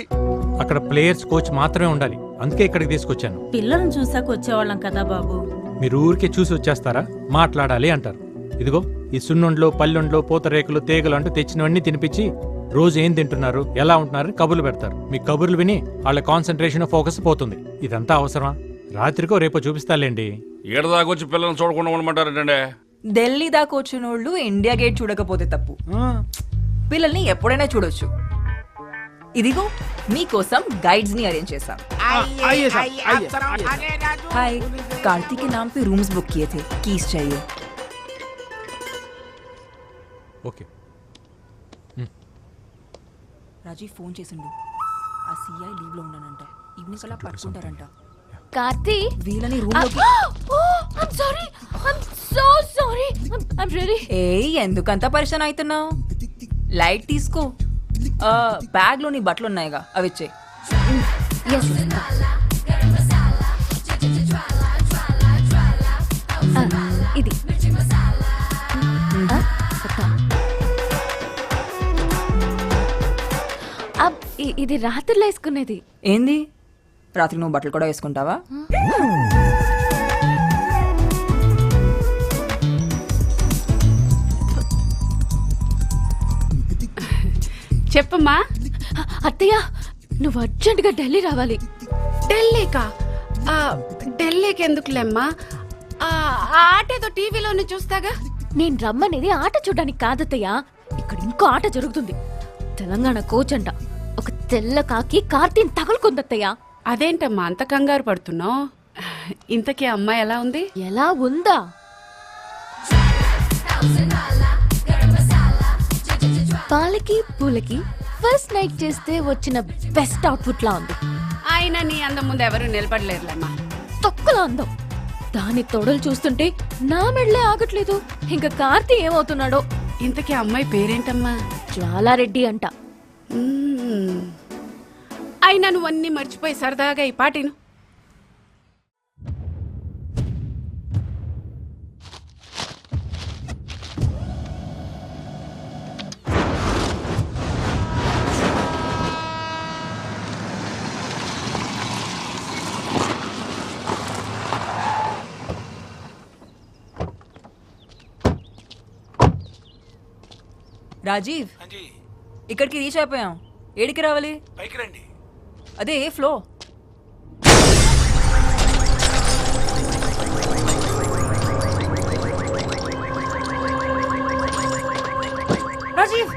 అక్కడ ప్లేయర్స్, కోచ్ మాత్రమే ఉండాలి, అందుకే ఇక్కడికి తీసుకొచ్చాను. పిల్లల్ని చూసాక వచ్చేవాళ్ళం కదా బాబు. మీరు ఊరికే చూసి వచ్చేస్తారా? మాట్లాడాలి అంటారు. ఇదిగో ఈ సున్నుండ్లు, పల్లెండ్లు, పూతరేకులు, తీగలు అంటూ తెచ్చినవన్నీ తినిపించి రోజు ఏం తింటున్నారు, ఎలా ఉంటున్నారు కబుర్లు పెడతారు. మీ కబుర్లు విని వాళ్ళ కాన్సన్ట్రేషన్, ఫోకస్ పోతుంది. ఇదంతా అవసరమా? రాత్రికో రేపో చూపిస్తాలేండి. ఇక్కడ దాకొచ్చి పిల్లల్ని చూడకుండా ఉండమంటారంటే? ఢిల్లీ దాకా వచ్చిన వాళ్ళు ఇండియా గేట్ చూడకపోతే తప్పు. పిల్లల్ని ఎప్పుడైనా చూడొచ్చు. ఇదిగో మీకోసం గైడ్స్ ని అరేంజ్ చేశాం. हाय, कार्तिक के नाम पे रूम्स बुक किए थे, कीज चाहिए. ఓకే. రాజీ ఫోన్ చేసిండు. ఆ సిఐ లీవ్ లో ఉన్నానంట, ఈవినింగ్ కల్లా పట్టుకుంటారంట. కార్తీ, వీళ్ళని రూమ్ లోకి. ఎందుకంత పరిచయం అవుతున్నావు? లైట్ తీసుకో. బ్యాగ్ లో నీ బట్టలు ఉన్నాయిగా, అవి ఇచ్చే. ఇది ఇది రాత్రిలో వేసుకునేది. ఏంది, రాత్రి నువ్వు బట్టలు కూడా వేసుకుంటావా? చెప్పమ్మా. అత్తయ్య, నువ్వు అర్జెంటుగా ఢిల్లీ రావాలి. ఢిల్లీకా? ఢిల్లీకి ఎందుకులేమ్మా, ఆట ఏదో టీవీలోనే చూస్తాగా. నేను రమ్మనేది ఆట చూడడానికి కాదత్తయ్య, ఇక్కడ ఇంకో ఆట జరుగుతుంది. తెలంగాణ కోచ్ అంట, ఒక తెల్ల కాకి కార్తీని తగులుకుందత్తయ్య. అదేంటమ్మా అంత కంగారు పడుతున్నావు? ఇంతకీ అమ్మాయి ఎలా ఉంది? ఎలా ఉందా? పాలకి పూలకి ఫస్ట్ నైట్ చేస్తే వచ్చిన బెస్ట్ అవుట్పుట్ లా ఉంది. ఆయన నీ అందం ముందు ఎవరు నిలబడలేరులేమ్మా. తొక్కుల అందం. దాని తొడలు చూస్తుంటే నా మెడలే ఆగట్లేదు. ఇంకా కార్తీ ఏమవుతున్నాడో. ఇంతకీ అమ్మాయి పేరేంటమ్మా? జ్వాలారెడ్డి అంట. అయినా నువ్వు అన్ని మర్చిపోయి సరదాగా ఈ పాటిను. రాజీవ్, ఇక్కడికి రీచ్ అయిపోయాం. ఏడికి రావాలి? పైకి రండి. అదే ఏ ఫ్లో? राजीव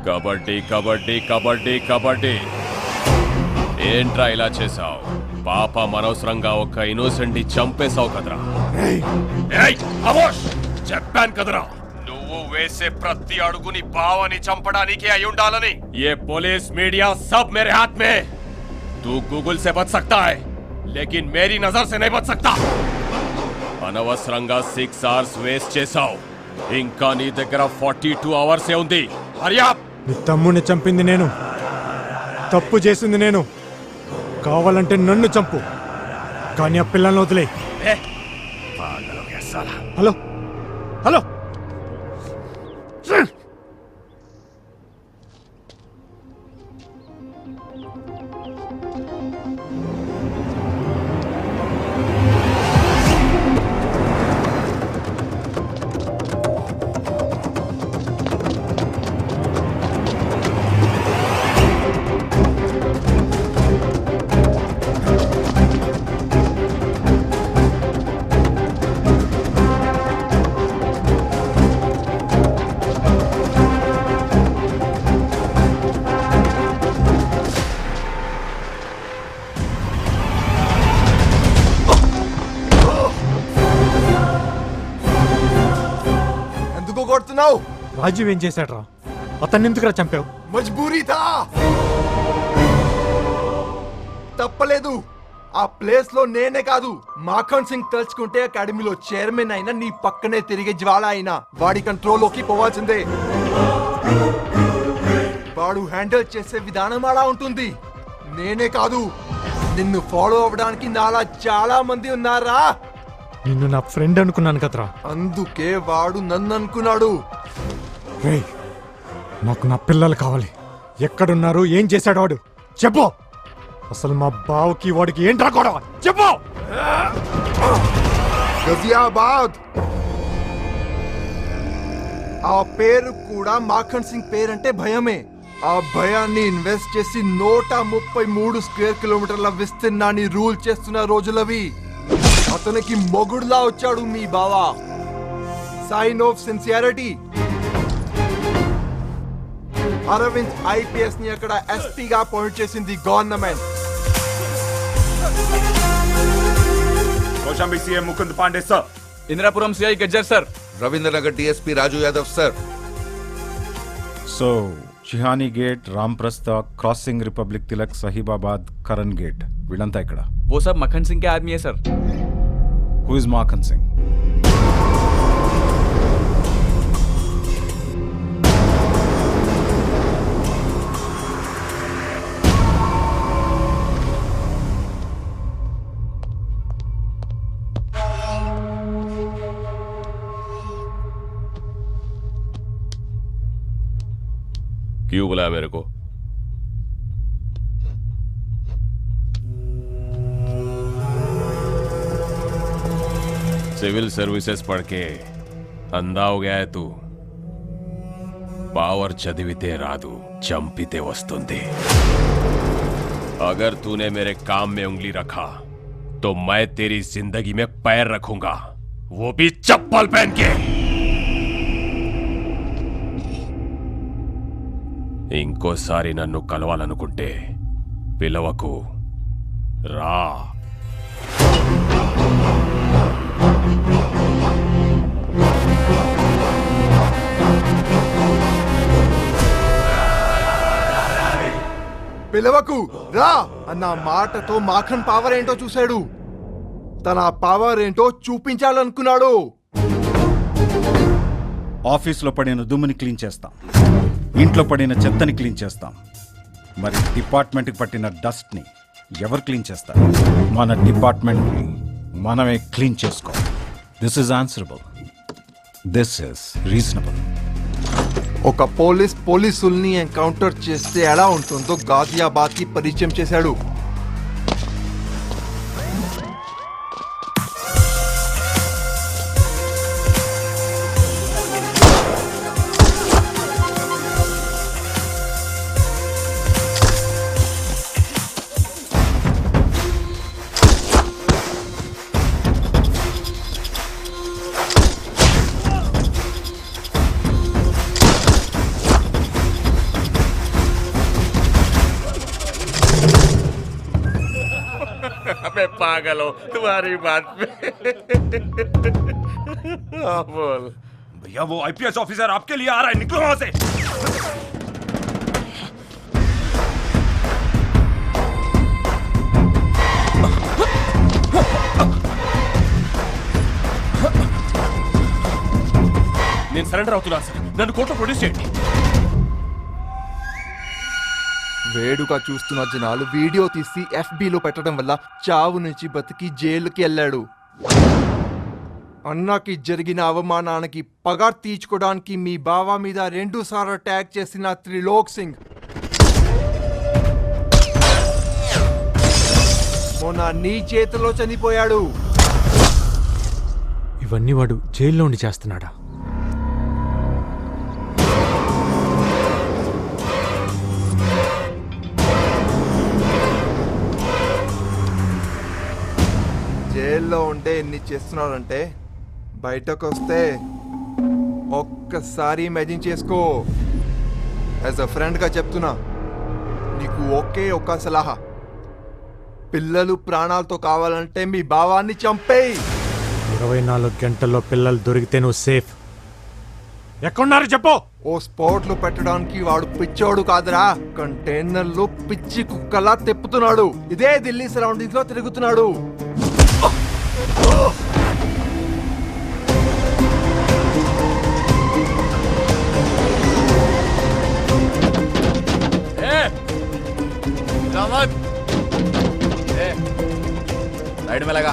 కబడ్డీ కబడ్డీ కబడ్డీ కబడ్డీ ఏంట్రా ఇలా చేసావు? పాప అనవసరంగా ఒక ఇన్నోసెంట్ ని చంపేశావు కదరా. ఏయ్ ఖమోష్, చెప్పాను కదరా నువ్వు వేసే ప్రతి అడుగుని బావని చంపడానికి అయి ఉండాలని. ये पुलिस मीडिया सब मेरे हाथ में. तू गूगल से बच सकता है लेकिन मेरी नजर से नहीं बच सकता. అనవసరంగా 6 hours వేస్ట్ చేసావు. ఇంకా నీ దగ్గర 42 hours ఉంది. హరియా నీ తమ్ముడిని చంపింది నేను, తప్పు చేసింది నేను. కావాలంటే నన్ను చంపు, కానీ ఆ పిల్లల్ని వదిలే. హలో హలో కొడుతున్నావు? రాజీవ్ ఏం చేశాడ్రా? అతన్ని ఎందుకురా చంపావు? మజ్బూరీ థా. తప్పలేదు. ఆ ప్లేస్ లో నేనే కాదు, మాఖన్ సింగ్ తలుచుకుంటే అకాడమీలో చైర్మన్ అయినా నీ పక్కనే తిరిగే జ్వాల అయినా వాడి కంట్రోల్లోకి పోవాల్సిందే. వాడు హ్యాండిల్ చేసే విధానం అలా ఉంటుంది. నేనే కాదు, నిన్ను ఫాలో అవ్వడానికి నాలా చాలా మంది ఉన్నారా. నిన్ను నా ఫ్రెండ్ అనుకున్నాను కదరా, అందుకే వాడు నన్ను అనుకున్నాడు. రేయ్, నాకు నా పిల్లలు కావాలి. ఎక్కడున్నారు? ఏం చేశాడు వాడు? చెప్పు. అసలు మా బావకి వాడికి ఏంట్రా గొడవ? చెప్పు. గజియాబాద్. ఆ పేరు కూడా మాఖన్ సింగ్ పేరంటే భయమే. ఆ భయాన్ని ఇన్వెస్ట్ చేసి 133 స్క్వేర్ కిలోమీటర్ల విస్తీర్ణాన్ని రూల్ చేస్తున్న రోజులవి. అతనికి మొగుడులా వచ్చాడు మీ బావా. Sign off sincerity. Arvind IPS ని అక్కడ ఎస్పీగా అపాయింట్ చేసింది government. Kaushambi CM Mukund Pandey sir. Indirapuram CI Gajjar sir. Ravindranagar DSP Raju Yadav sir. So, చిహానీ gate, Ramprastha, crossing Republic Tilak, Sahibabad, Karan gate వీళ్ళంతా ఇక్కడ. वो सब मक्खन सिंह के आदमी है sir. Who is Makhan Singh? क्यों बुलाया मेरे को? सिविल सर्विसेज पढ़ के अंधा हो गया है तू. पावर चदिविते रादू चंपिते वस्तुंदी. अगर तूने मेरे काम में उंगली रखा तो मैं तेरी जिंदगी में पैर रखूंगा, वो भी चप्पल पहन के. ఇంకోసారి నన్ను కలవాలనుకుంటే పిలవకు, రా. పిలవకు, రా అన్న మాటతో మాఖన్ పవర్ ఏంటో చూశాడు. తన పవర్ ఏంటో చూపించాలనుకున్నాడు. ఆఫీస్లో పడిన దుమ్ముని క్లీన్ చేస్తాం, ఇంట్లో పడిన చెత్తని క్లీన్ చేస్తాం. మరి డిపార్ట్మెంట్కి పట్టిన డస్ట్ని ఎవరు క్లీన్ చేస్తారు? మన డిపార్ట్మెంట్ని మనమే క్లీన్ చేసుకోవాలి. This is answerable, this is reasonable. ఒక పోలీసుల్ని ఎన్కౌంటర్ చేస్తే ఎలా ఉంటుందో గాజియాబాద్ కి పరిచయం చేశాడు. मैं पागल हूँ तुम्हारी बात पे। बोल भैया वो आईपीएस ऑफिसर आपके लिए आ रहा है, निकलो वहां से। నేను సరెండర్ అవుతున్నాను సార్, నన్ను కోర్టులో ప్రొడ్యూస్ చేయండి. వేడుక చూస్తున్న జనాలు వీడియో తీసి FBలో పెట్టడం వల్ల చావు నుంచి బతికి జైలుకి వెళ్ళాడు. అన్నకి జరిగిన అవమానానికి పగ తీర్చుకోవడానికి మీ బావ మీద 2 సార్లు అటాక్ చేసిన త్రిలోక్ సింగ్ మొన్న నీ చేతిలో చనిపోయాడు. ఇవన్నీ వాడు జైల్లో ఉండి చేస్తున్నాడా? జైల్లో ఉంటే ఎన్ని చేస్తున్నాడంటే బయటకు వస్తే ఒక్కసారి ఇమాజిన్ చేసుకో. యాజ్ అ ఫ్రెండ్గా చెప్తున్నా, నీకు ఒకే ఒక్క సలహా, పిల్లలు ప్రాణాలతో కావాలంటే మీ భావాన్ని చంపేయి. 24 గంటల్లో పిల్లలు దొరికితే నువ్వు సేఫ్. ఎక్కడున్నారు చెప్పు. ఓ స్పాట్లు పెట్టడానికి వాడు పిచ్చోడు కాదురా, కంటైనర్లు పిచ్చి కుక్కలా తిప్పుతున్నాడు. ఇదే ఢిల్లీ సరౌండింగ్స్ లో తిరుగుతున్నాడు. साइड में लगा।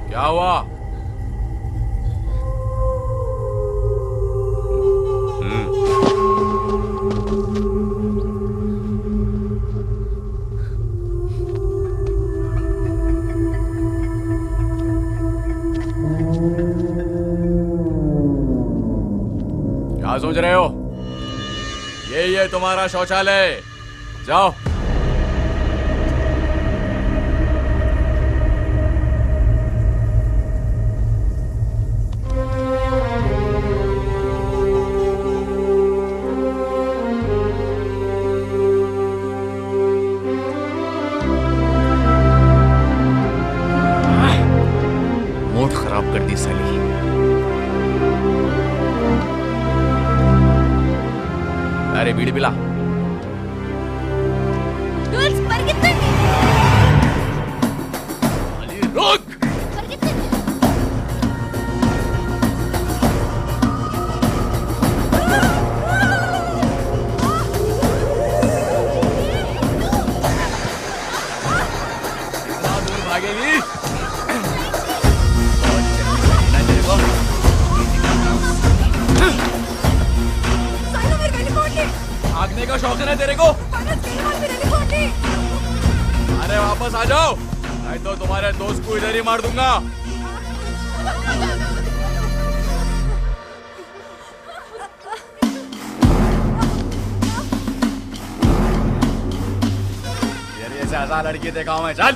क्या हुआ? क्या सोच रहे हो? यही है तुम्हारा शौचालय, जाओ। मूड खराब कर दी साली। अरे बीड़ी पिला। रुक। कितना दूर भागेगी? भागने का शौक है तेरे को? अरे वापस आ जाओ, नहीं तो तुम्हारे दोस्त को इधर ही मार दूंगा। तेरे ऐसे आसान लड़की देखा हूं मैं, चल।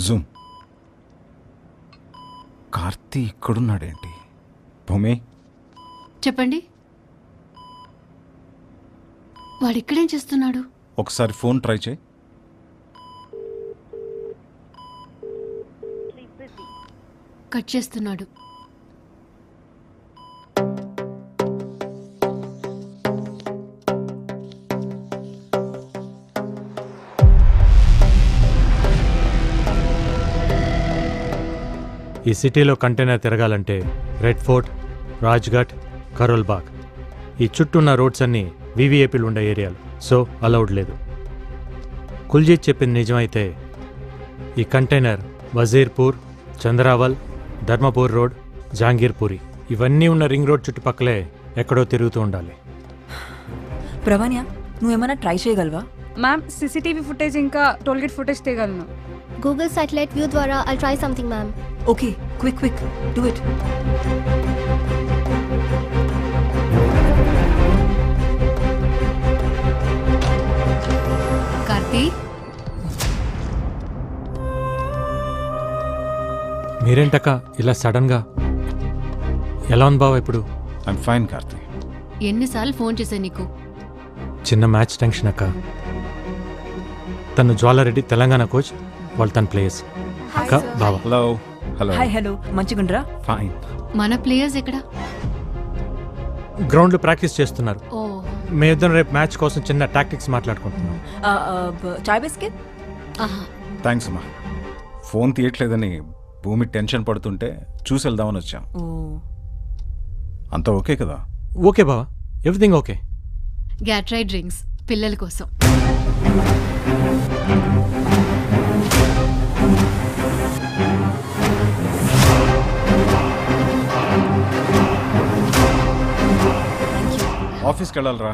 జూమ్. కార్తీ ఇక్కడున్నాడేంటి? భూమి, చెప్పండి, వాడు ఇక్కడేం చేస్తున్నాడు? ఒకసారి ఫోన్ ట్రై చేయి. కట్ చేస్తున్నాడు. ఈ సిటీలో కంటైనర్ తిరగాలంటే రెడ్ ఫోర్ట్, రాజ్ఘాట్, కరోల్ బాగ్ ఈ చుట్టూ ఉన్న రోడ్స్ అన్నీ వీవీఐపీలు ఉండే ఏరియాలు, సో అలౌడ్ లేదు. కుల్జీత్ చెప్పింది నిజమైతే ఈ కంటైనర్ వజీర్పూర్, చంద్రావల్, ధర్మపూర్ రోడ్, జాంగీర్పూరి ఇవన్నీ ఉన్న రింగ్ రోడ్ చుట్టుపక్కలే ఎక్కడో తిరుగుతూ ఉండాలి. ప్రవణ్య, నువ్వేమైనా ట్రై చేయగలవా? మ్యామ్, సీసీటీవీ ఫుటేజ్ ఇంకా టోల్గేట్ ఫుటేజ్ తీయగలను. గూగుల్ సాటిలైట్ వ్యూ ద్వారా I'll try something ma'am. Okay, quick do it. మీరేంటక్క ఇలా సడన్గా? ఎలా ఉంది బావ ఇప్పుడు? I'm fine Karthi. ఎన్నిసార్లు ఫోన్ చేశా నీకు? చిన్న మ్యాచ్ టెన్షన్ అక్క. తను జ్వాలారెడ్డి తెలంగాణ కోచ్, వాళ్ళు తన ప్లేయర్స్. అక్క బావ. హలో. హలో. హాయ్ హలో, మంచిగుండ్రా? ఫైన్. మన ప్లేయర్స్ ఎక్కడ? గ్రౌండ్లో ప్రాక్టీస్ చేస్తున్నారు. ఓ, మేమిద్దరం రేపు మ్యాచ్ కోసం చిన్న టాక్టిక్స్ మాట్లాడుకుంటున్నాం. చాయ్ బిస్కెట్? థ్యాంక్స్ అమ్మా. ఫోన్ తీయట్లేదని భూమి టెన్షన్ పడుతుంటే చూసి వెళ్దామని వచ్చాం. అంతా ఓకే కదా? ఓకే బావా, ఎవ్రీథింగ్ ఓకే. గ్యాట్రై డ్రింక్స్ పిల్లల కోసం. ఆఫీస్కి వెళ్ళాలరా.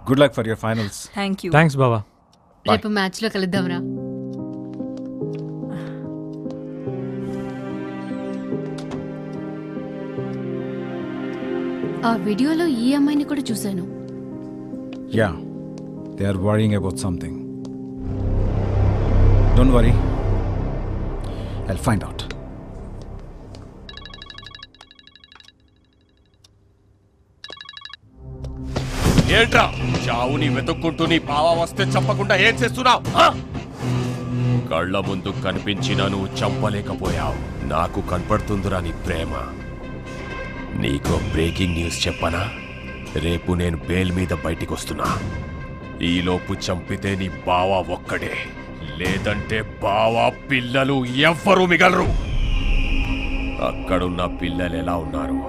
Good luck for your finals. Thank you. Thanks బావా. రేపు మ్యాచ్ లో కలుద్దాంరా. ఆ వీడియోలో ఈ అమ్మాయిని కూడా చూశాను. Yeah, they are worrying about something. Don't worry, I'll find out. ఏంట్రా చావుని వెతుక్కుంటూ నీ బావ వస్తే చంపకుండా ఏం చేస్తున్నావు? కళ్ళ ముందు కనిపించినా నువ్వు చంపలేకపోయావు. నాకు కనపడుతుందిరా నీ ప్రేమ. నీకు బ్రేకింగ్ న్యూస్ చెప్పనా? రేపు నేను బెయిల్ మీద బయటికి వస్తున్నా. ఈలోపు చంపితే నీ బావ ఒక్కడే, లేదంటే బావ పిల్లలు ఎవ్వరూ మిగలరు. అక్కడున్న పిల్లలు ఎలా ఉన్నారు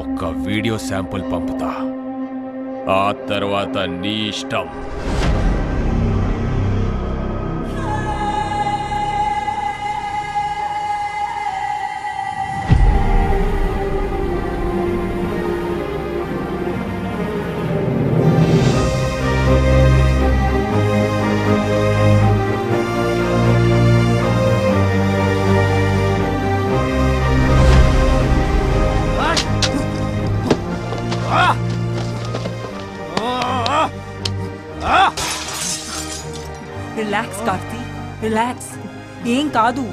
ఒక్క వీడియో శాంపుల్ పంపుతా. ఆ తర్వాత నీ ఇష్టం. Relax Karthi, relax. ఏం కాదు.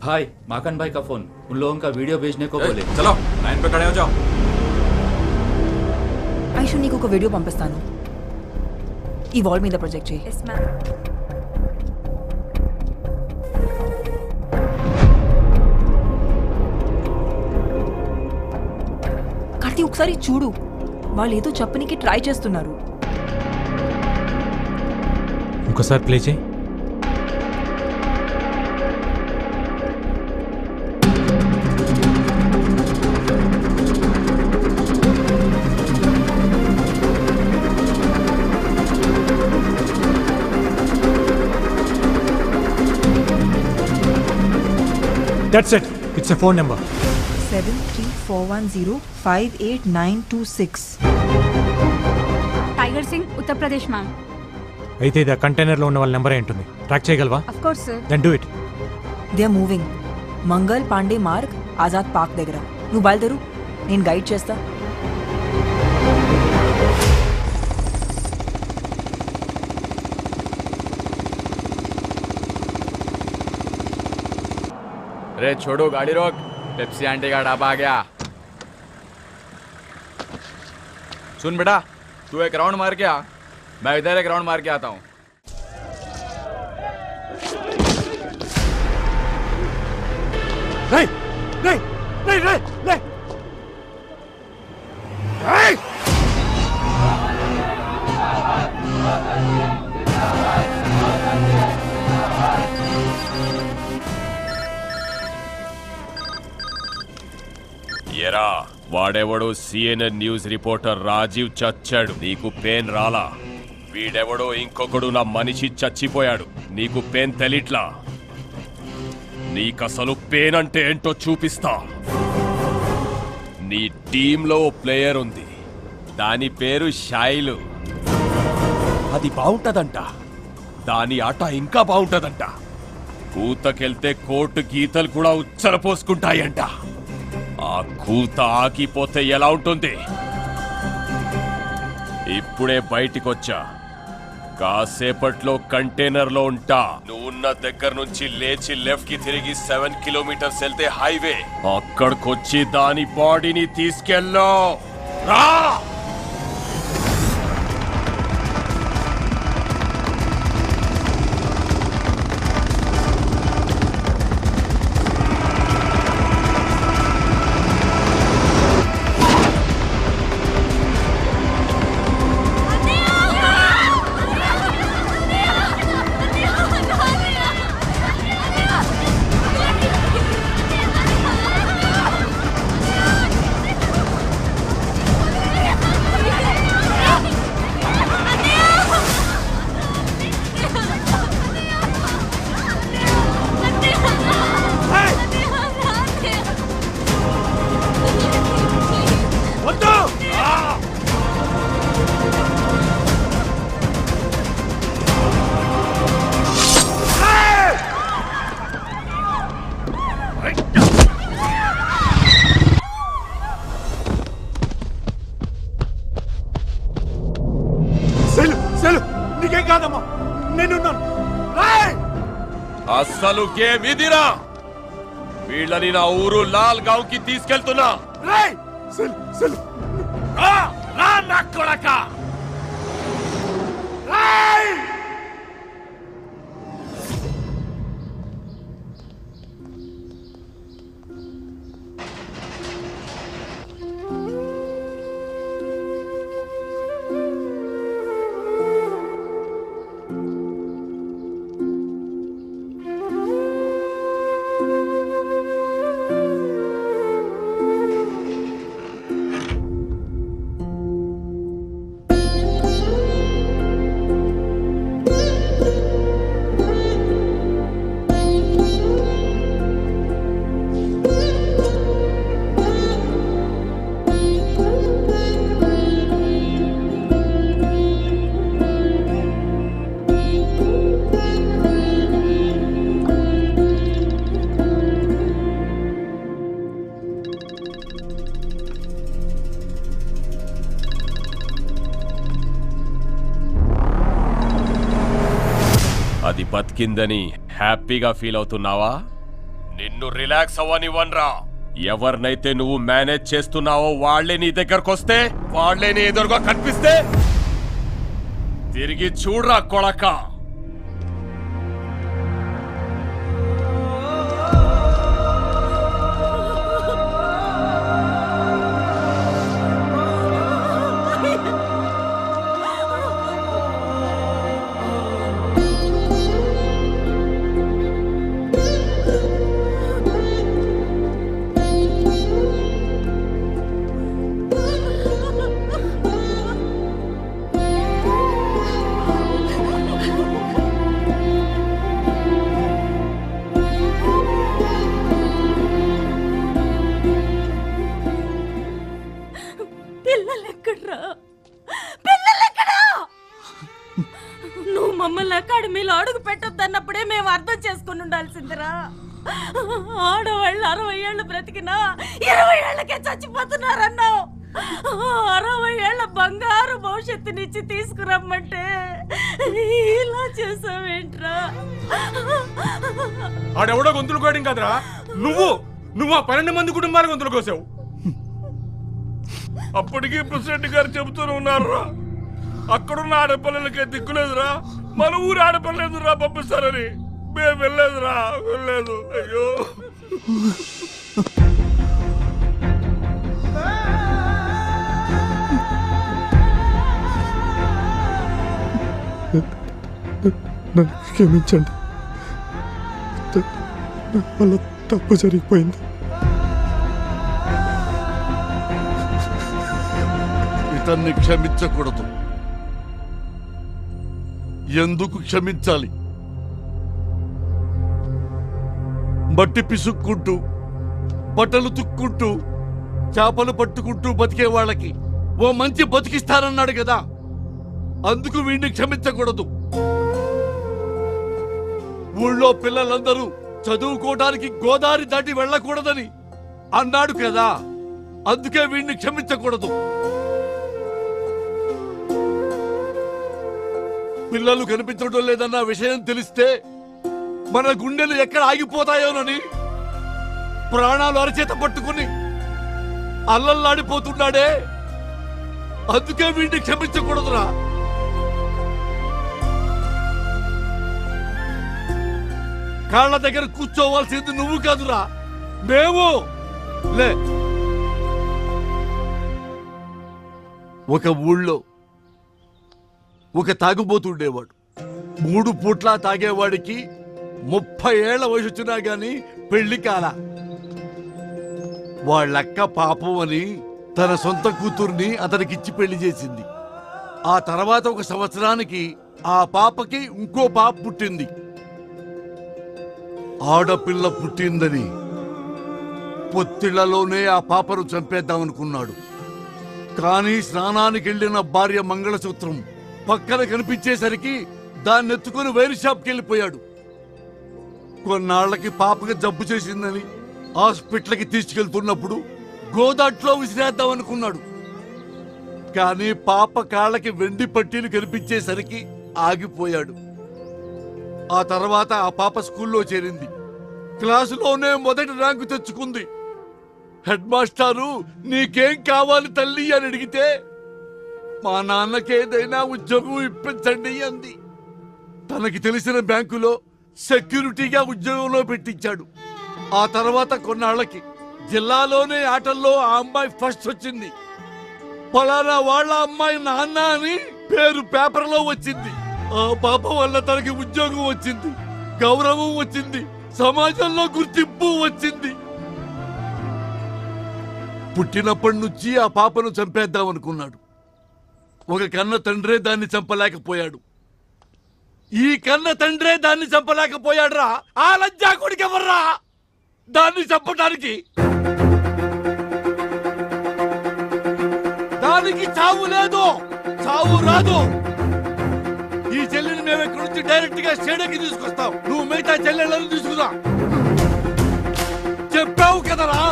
भाई माखन भाई का फोन, उन लोगों का वीडियो भेजने को बोले. चलो लाइन पे खड़े हो जाओ. ఐషు నీకు ఒక వీడియో పంపిస్తాను, ఈ వాల్ మీద ప్రొజెక్ట్ చేయి. కార్తీ ఒకసారి చూడు, వాళ్ళు ఏదో చెప్పనికి ట్రై చేస్తున్నారు. ఇంకోసారి ప్లే చేయి. That's it. It's a phone number. 7341058926. Tiger Singh, Uttar Pradesh ma'am. అయితే ఇది ఆ కంటైనర్లో ఉన్న వాళ్ళ నెంబర్ ఉంటుంది. ట్రాక్ చేయగలవా? Of course sir. Then do it. They are moving. Mangal Pandey Marg, Azad park దగ్గర. నువ్వు బయలుదేరు, నేను గైడ్ చేస్తా. अरे छोड़ो, गाड़ी रोक. पेप्सी आंटी का ढाबा आ गया. सुन बेटा, तू एक राउंड मार के आ, मैं इधर एक राउंड मार के आता हूँ. नहीं नहीं नहीं नहीं नहीं नहीं. ఎరా వాడెవడో సిఎన్ఎన్ న్యూస్ రిపోర్టర్ రాజీవ్ చచ్చాడు, నీకు పెయిన్ రాలా? వీడెవడో ఇంకొకడు నా మనిషి చచ్చిపోయాడు, నీకు పెయిన్ తెలిట్లా? నీకసలు పెయిన్ అంటే ఏంటో చూపిస్తా. నీ టీంలో ఓ ప్లేయర్ ఉంది, దాని పేరు షైలు. అది బాగుంటదంట, దాని ఆట ఇంకా బాగుంటదంట. కూతకెళ్తే కోర్టు గీతలు కూడా ఉచ్చర పోసుకుంటాయంట. ఆ కూత ఆగిపోతే ఎలా ఉంటుంది? ఇప్పుడే బయటికొచ్చా, కాసేపట్లో కంటైనర్ లో ఉంటా. నువ్వు ఉన్న దగ్గర నుంచి లేచి లెఫ్ట్ కి తిరిగి 7 కిలోమీటర్స్ వెళ్తే హైవే. అక్కడికొచ్చి దాని బాడీని తీసుకెళ్ళు. రా! నీకేం కాదమ్మా, నేనున్నాను. అస్సలు గేమ్ ఇదిరా. వీళ్ళని నా ఊరు లాల్ గావ్ కి తీసుకెళ్తున్నా. నా కొడక అది బతికిందని హ్యాపీగా ఫీల్ అవుతున్నావా? నిన్ను రిలాక్స్ అవ్వనివ్వన్రా. ఎవరినైతే నువ్వు మేనేజ్ చేస్తున్నావో వాళ్లే నీ దగ్గరకొస్తే, వాళ్లే నీ ఎదురుగా కనిపిస్తే తిరిగి చూడరా కొడక. నువ్వు మమ్మల్ని అకాడమీలో అడుగు పెట్టొద్దన్నప్పుడే మేము అర్థం చేసుకుని ఉండాల్సిందిరా. ఆడవాళ్ళు 60 ఏళ్ళు బ్రతికినా 20 ఏళ్లకే చచ్చిపోతున్నారన్నావు. 60 ఏళ్ల బంగారు భవిష్యత్తునిచ్చి తీసుకురమ్మంటే ఇలా చేసావేంట్రా? ఆడెవడో గొంతులు కోయడం కదరా, నువ్వు ఆ 12 మంది కుటుంబాల గొంతులు కోసావు. అప్పటికీ ప్రెసిడెంట్ గారు చెబుతూనే ఉన్నారా, అక్కడున్న ఆడపిల్లలకే దిక్కులేదురా, మన ఊరు ఆడపిల్లలేదురా పంపిస్తారని. మేము వెళ్ళలేదురా, వెళ్ళలేదు. అయ్యో క్షమించండి, అలా తప్పు జరిగిపోయింది. ఇతన్ని క్షమించకూడదు. ఎందుకు క్షమించాలి? మట్టి పిసుక్కుంటూ, బట్టలు తుక్కుంటూ, చేపలు పట్టుకుంటూ బతికే వాళ్ళకి ఓ మంచి బతికిస్తానన్నాడు కదా, అందుకు వీడిని క్షమించకూడదు. ఊళ్ళో పిల్లలందరూ చదువుకోవడానికి గోదావరి దాటి వెళ్ళకూడదని అన్నాడు కదా, అందుకే వీడిని క్షమించకూడదు. పిల్లలు కనిపించడం లేదన్న విషయం తెలిస్తే మన గుండెలు ఎక్కడ ఆగిపోతాయోనని ప్రాణాలు అరచేత పట్టుకుని అల్లల్లాడిపోతున్నాడే. అందుకే వీడిని క్షమించకూడదురా. కాళ్ళ దగ్గర కూర్చోవాల్సింది నువ్వు కాదురా, మేము. లే. ఒక ఊళ్ళో ఒక తాగుబోతుండేవాడు. 3 పూట్లా తాగేవాడికి 30 ఏళ్ల వయసు వచ్చినా గాని పెళ్లి కాల. వాళ్ళక్క పాపం అని తన సొంత కూతుర్ని అతనికిచ్చి పెళ్లి చేసింది. ఆ తర్వాత 1 సంవత్సరానికి ఆ పాపకి ఇంకో పాప పుట్టింది. ఆడపిల్ల పుట్టిందని పొత్తిళ్లలోనే ఆ పాపను చంపేద్దామనుకున్నాడు. కానీ స్నానానికి వెళ్ళిన భార్య మంగళసూత్రం పక్కన కనిపించేసరికి దాన్ని ఎత్తుకుని వైర్ షాప్కి వెళ్ళిపోయాడు. కొన్నాళ్లకి పాపకి జబ్బు చేసిందని హాస్పిటల్కి తీసుకెళ్తున్నప్పుడు గోదాట్లో విసిరేద్దామనుకున్నాడు. కానీ పాప కాళ్ళకి వెండి పట్టీలు కనిపించేసరికి ఆగిపోయాడు. ఆ తర్వాత ఆ పాప స్కూల్లో చేరింది. క్లాసులోనే మొదటి ర్యాంకు తెచ్చుకుంది. హెడ్ మాస్టారు నీకేం కావాలి తల్లి అని అడిగితే మా నాన్నకేదైనా ఉద్యోగం ఇప్పించండి అంది. తనకి తెలిసిన బ్యాంకులో సెక్యూరిటీగా ఉద్యోగంలో పెట్టించాడు. ఆ తర్వాత కొన్నాళ్లకి జిల్లాలోనే ఆటల్లో ఆ అమ్మాయి ఫస్ట్ వచ్చింది. పలానా వాళ్ళ అమ్మాయి నాన్న అని పేరు పేపర్లో వచ్చింది. ఆ పాప వల్ల తనకి ఉద్యోగం వచ్చింది, గౌరవం వచ్చింది, సమాజంలో గుర్తింపు వచ్చింది. పుట్టినప్పటి నుంచి ఆ పాపను చంపేద్దామనుకున్నాడు. ఒక కన్న తండ్రే దాన్ని చంపలేకపోయాడు. ఈ కన్న తండ్రే దాన్ని చంపలేకపోయాడురా. ఆ లజ్జా కొడుకు ఎవర్రా దాన్ని చంపడానికి? దానికి చావు లేదు, చావు రాదు. ఈ చెల్లిని మేము ఇక్కడ నుంచి డైరెక్ట్ గా స్టేడియంకి తీసుకొస్తాం. నువ్వు మిగతా చెల్లెళ్ళని తీసుకురా. చెప్పావు కదరా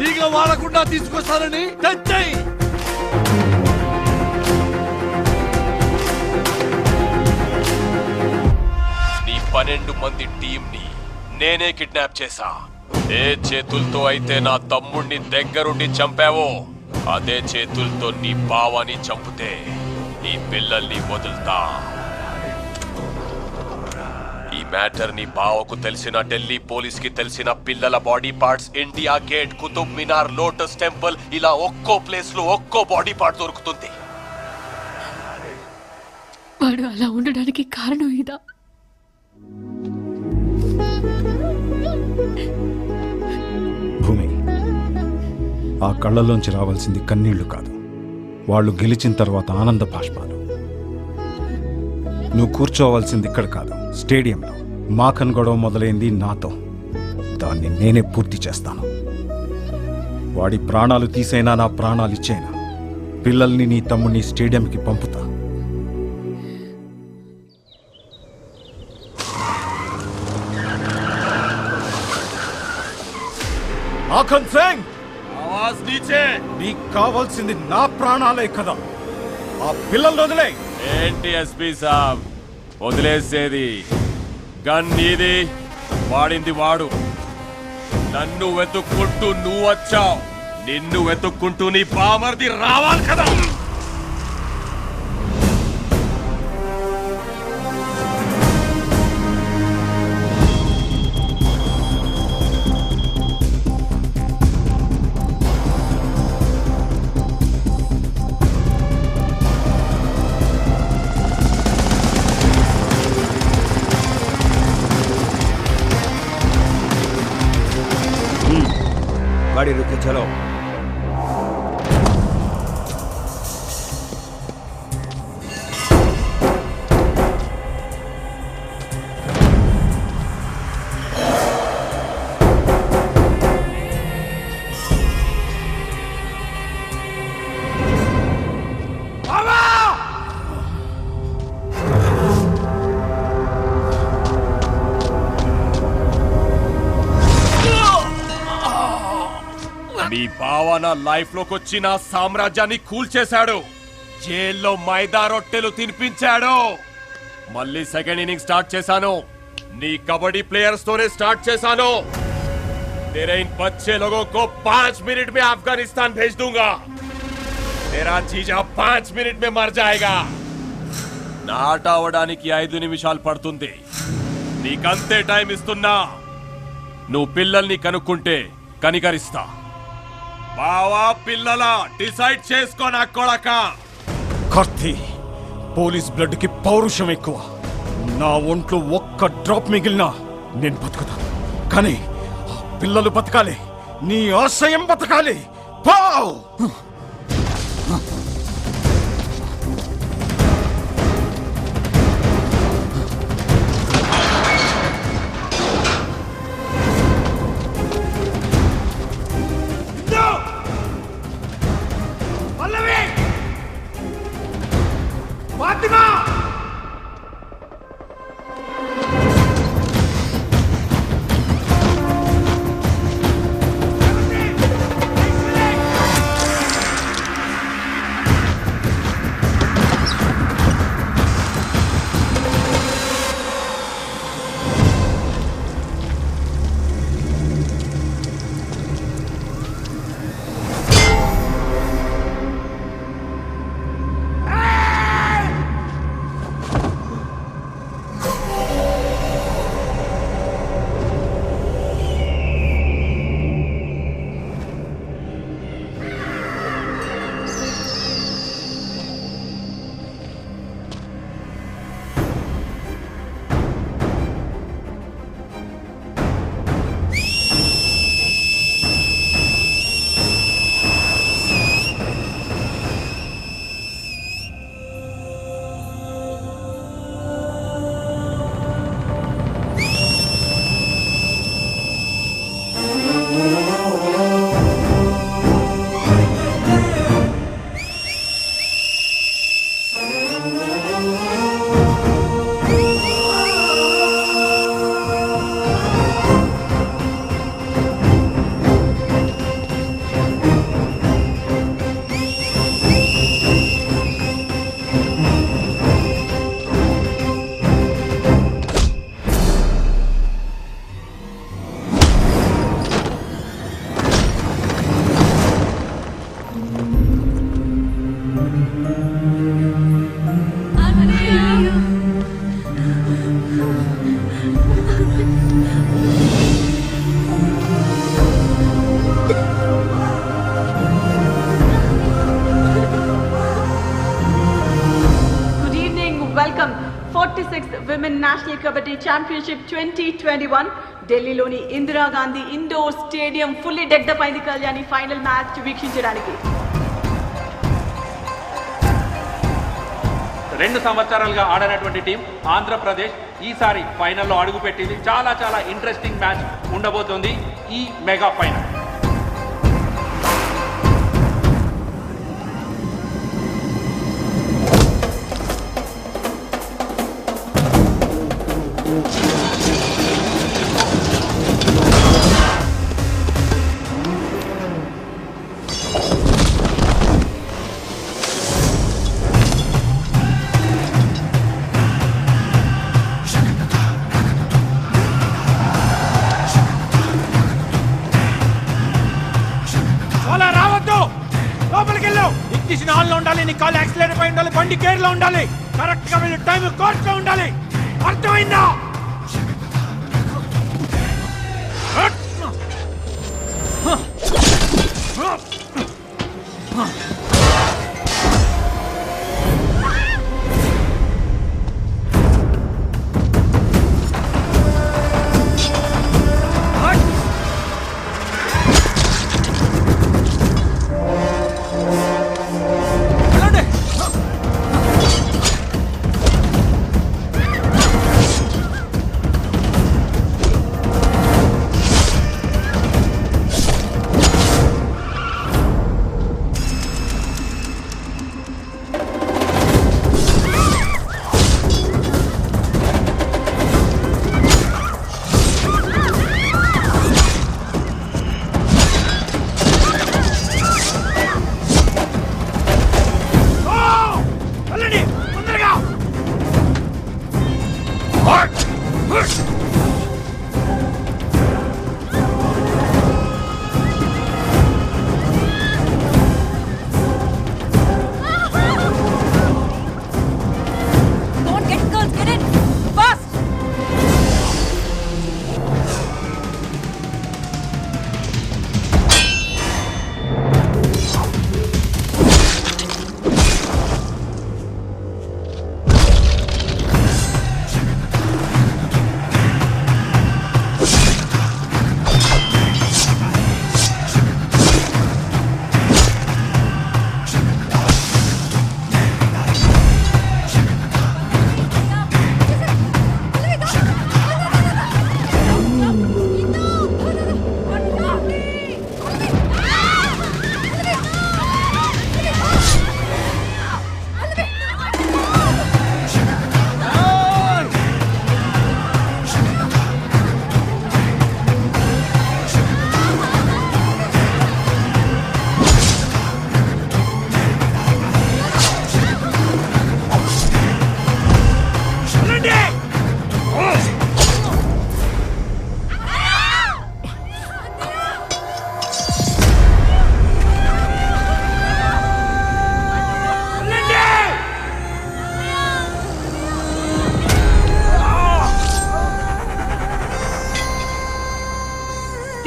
ఈగ వాడకుండా తీసుకొస్తానని. తెచ్చాయి. నీ 12 మంది టీంని నేనే కిడ్నాప్ చేశా. ఏ చేతులతో అయితే నా తమ్ముడిని దగ్గరుండి చంపావో అదే చేతులతో నీ బావని చంపితే నీ పిల్లల్ని వదులుతా. ఈ మ్యాటర్ నీ బావకు తెలిసిన, ఢిల్లీ పోలీస్ కి తెలిసిన, పిల్లల body parts India Gate, Qutub Minar, Lotus Temple ఇలా ఒక్కో ప్లేస్ లో ఒక్కో బాడీ పార్ట్ దొరుకుతుంది. వాడు అలా ఉండడానికి కారణం ఇదా? భూమి, ఆ కళ్ళలోంచి రావాల్సింది కన్నీళ్లు కాదు, వాళ్ళు గెలిచిన తర్వాత ఆనంద బాష్పాలు. నువ్వు కూర్చోవాల్సింది ఇక్కడ కాదు, స్టేడియంలో. మాకన్ గొడవ మొదలైంది నాతో. దాన్ని నేనే పూర్తి చేస్తాను. వాడి ప్రాణాలు తీసైనా నా ప్రాణాలు ఇచ్చేనా పిల్లల్ని నీ తమ్ముడిని స్టేడియంకి పంపుతా. మాఖన్ సింగ్, ఆవాజ్ నీచే. నీకు కావాల్సింది నా ప్రాణాలే కదా. ఆ పిల్లల్ని వదిలే. ఏంటి ఎస్పీ సాబ్ వదిలేసేది? గన్ నీది, వాడింది వాడు. నన్ను వెతుక్కుంటూ నువ్వు వచ్చావు, నిన్ను వెతుక్కుంటూ నీ బామర్ది రావాలి కదా. गाड़ी रुके, चलो। మీ బావ నా లైఫ్ లోకి వచ్చి నా సామ్రాజ్యాన్ని కూల్చేశాడు. జైల్లో మైదా రొట్టెలు తినిపించాడు. మళ్ళీ సెకండ్ ఇన్నింగ్ స్టార్ట్ చేశాను. నీ కబడ్డీ ప్లేయర్స్ తోనే స్టార్ట్ చేశాను. तेरे इन बच्चे लोगों को 5 मिनट में अफगानिस्तान भेज दूंगा. तेरा जीजा 5 मिनट में मर जाएगा. నాట అవడానికి 5 నిమిషాలు పడుతుంది. నీకంతే టైం ఇస్తున్నా. నువ్వు పిల్లల్ని కనుక్కుంటే కనికరిస్తా. బావా పిల్లల డిసైడ్ చేసుకో నా కొడక. కర్తి పోలీస్ బ్లడ్ కి పౌరుషం ఎక్కువ. నా ఒంట్లో ఒక్క డ్రాప్ మిగిలినా నేను బతుకుతాను. కానీ పిల్లలు బతకాలి. నీ ఆశయం బతకాలి. Pav Women National Kabaddi Championship 2021 ఢిల్లీలోని Indira Gandhi indoor stadium fully decked అయింది కళ్యాణి ఫైనల్ మ్యాచ్ వీక్షించడానికి. 2 సంవత్సరాలుగా ఆడనటువంటి టీం ఆంధ్రప్రదేశ్ ఈసారి ఫైనల్లో అడుగుపెట్టింది. చాలా చాలా ఇంట్రెస్టింగ్ మ్యాచ్ ఉండబోతోంది ఈ మెగా ఫైనల్. హాల్లో ఉండాలి. నీ కాల్ యాక్సిలేటర్ పై ఉండాలి. బండి గేర్ లో ఉండాలి. కరెక్ట్ గా వెళ్ళి టైం కోర్స్ లో ఉండాలి. అర్థమైందా?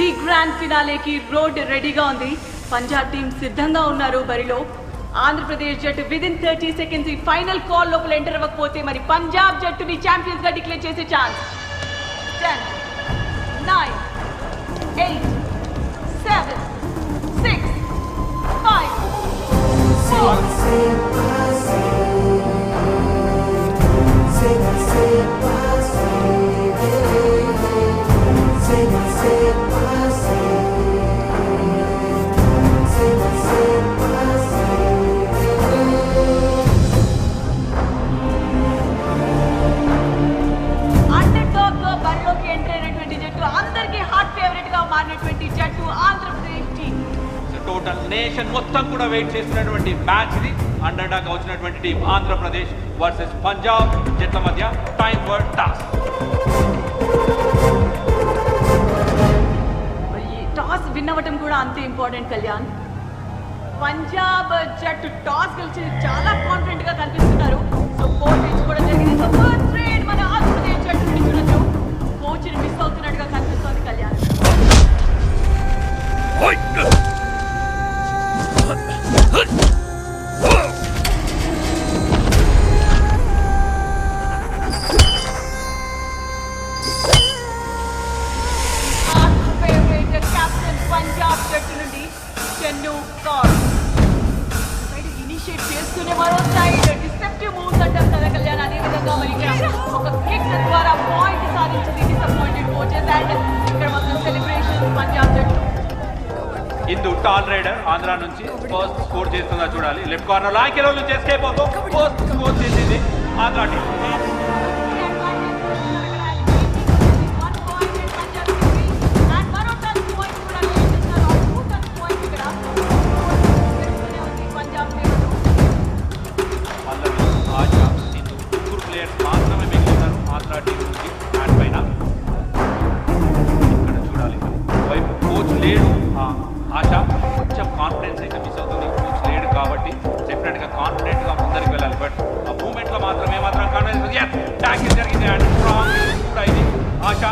ప్రీ గ్రాండ్ ఫినాలేకి రోడ్ రెడీగా ఉంది. పంజాబ్ టీం సిద్ధంగా ఉన్నారు బరిలో. ఆంధ్రప్రదేశ్ జట్టు విదిన్ 30 సెకండ్స్ ఈ ఫైనల్ కాల్ లోపల ఎంటర్ అవ్వకపోతే మరి పంజాబ్ జట్టుని ఛాంపియన్స్ గా డిక్లేర్ చేసే ఛాన్స్. 10 9 8 7 6 5 బరిలోకి ఎంటర్ అయినటువంటి జట్టు, అందరికీ హాట్ ఫేవరెట్ గా మారినటువంటి జట్టు ఆంధ్రప్రదేశ్ టీం. టోటల్ నేషన్ మొత్తం కూడా వెయిట్ చేస్తున్నటువంటి మ్యాచ్ ఇది. అండర్ డాగ్ వచ్చినటువంటి టీం ఆంధ్రప్రదేశ్ వర్సెస్ పంజాబ్ జట్ల మధ్య టైం ఫర్ టాస్. ఈ టాస్ విన్ అవ్వటం కూడా అంతే ఇంపార్టెంట్ కళ్యాణ్. పంజాబ్ జట్టు టాస్ గెలిచి చాలా కాన్ఫిడెంట్ గా కనిపిస్తున్నారు. సో కోచ్ ఎంచుకోవడం జరిగింది. సో ఫస్ట్ రేడ్ మన ఆంధ్రప్రదేశ్ జట్టు నుంచి చూడొచ్చు. కోచ్ ని మిస్ అవుతున్నట్టుగా కనిపిస్తోంది కళ్యాణ్. కెప్టెన్ పంజాబ్ జట్టు నుండి చెన్ను కౌర్ ఇనిషియేట్ చేస్తూనే మరో సైడ్ డిసెప్టివ్ మూవ్స్ అంటారు కదా కళ్యాణ్. అదే విధంగా మరి ఒక కిక్ ద్వారా పాయింట్ సాధించింది డిసప్పాయింటెడ్ కోచెస్. అండ్ ఇక్కడ మొత్తం సెలబ్రేషన్ పంజాబ్ జట్టు. ఇందు టాల్ రైడర్ ఆంధ్ర నుంచి ఫస్ట్ స్కోర్ చేస్తుందా చూడాలి. లెఫ్ట్ కార్నర్ లాంకిలో నుంచి ఎస్కేప్ అవుతూ ఫస్ట్ స్కోర్ చేసింది ఆంధ్ర టీం. మాత్రమే మిగిలినారు ఆంధ్ర టీం నుంచి హ్యాండ్ పైన. ఇక్కడ చూడాలి వైపు కోచ్ లేడు. ఆశ కొంచెం కాన్ఫిడెన్స్ అయితే మిస్ అవుతుంది. కోచ్ లేడు కాబట్టి డెఫినెట్గా కాన్ఫిడెంట్గా ముందరికి వెళ్ళాలి. బట్ ఆ మూమెంట్లో మాత్రం ఏమాత్రం కాన్ఫిడెన్స్ ట్యాకిల్ జరిగింది. అండ్ స్ట్రాంగ్ కూడా ఇది ఆశ.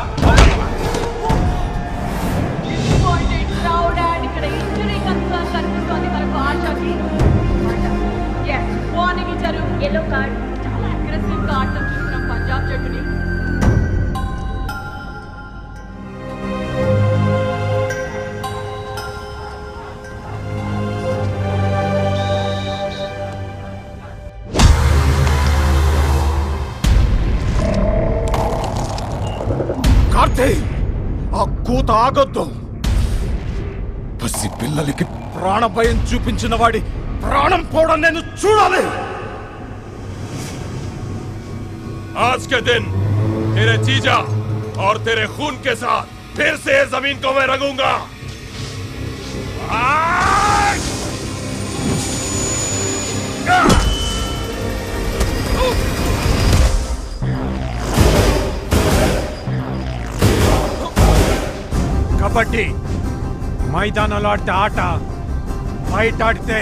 ఇక్కడ ఇంజరీ కన్సర్న్ కనిపిస్తోంది మనకు ఆశకి. వార్నింగ్ ఇచ్చారు, ఎల్లో కార్డ్. చాలా అగ్రెసివ్ గా ఆడటం చూస్తున్నాం పంజాబ్ జట్టుని. కార్తీ, ఆ కూత ఆగొద్దు. పసి పిల్లలకి ప్రాణభయం చూపించిన వాడి ప్రాణం పోవడం నేను చూడాలి. आज के दिन तेरे जीजा और तेरे खून के साथ फिर से जमीन को मैं रंगूंगा. కబడ్డీ మైదానంలో ఆడితే ఆట, బయట ఆడితే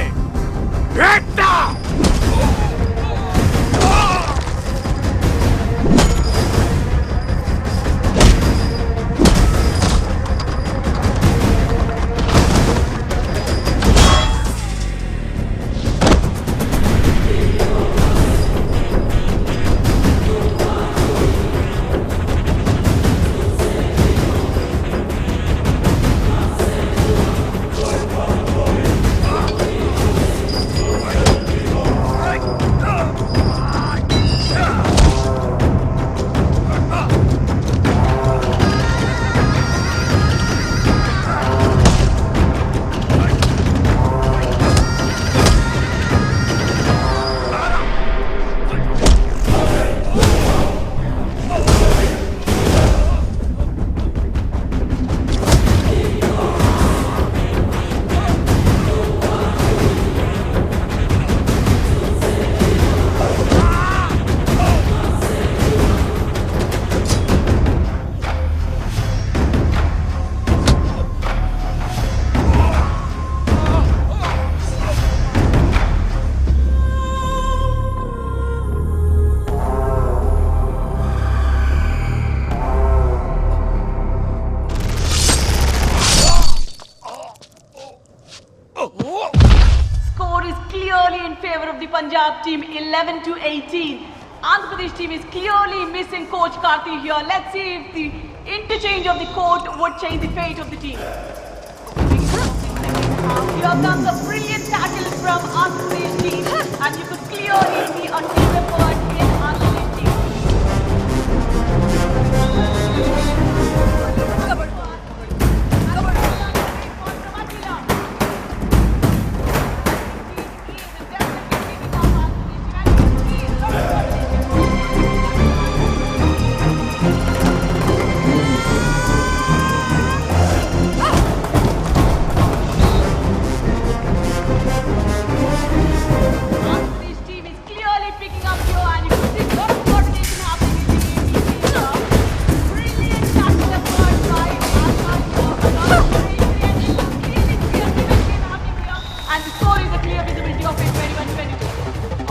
Punjab team 11-18. Andhra Pradesh team is clearly missing coach Karthi here. Let's see if the interchange of the court would change the fate of the team. Here comes a brilliant tackle from Andhra Pradesh team, and you could clearly see a team effort in Andhra Pradesh team.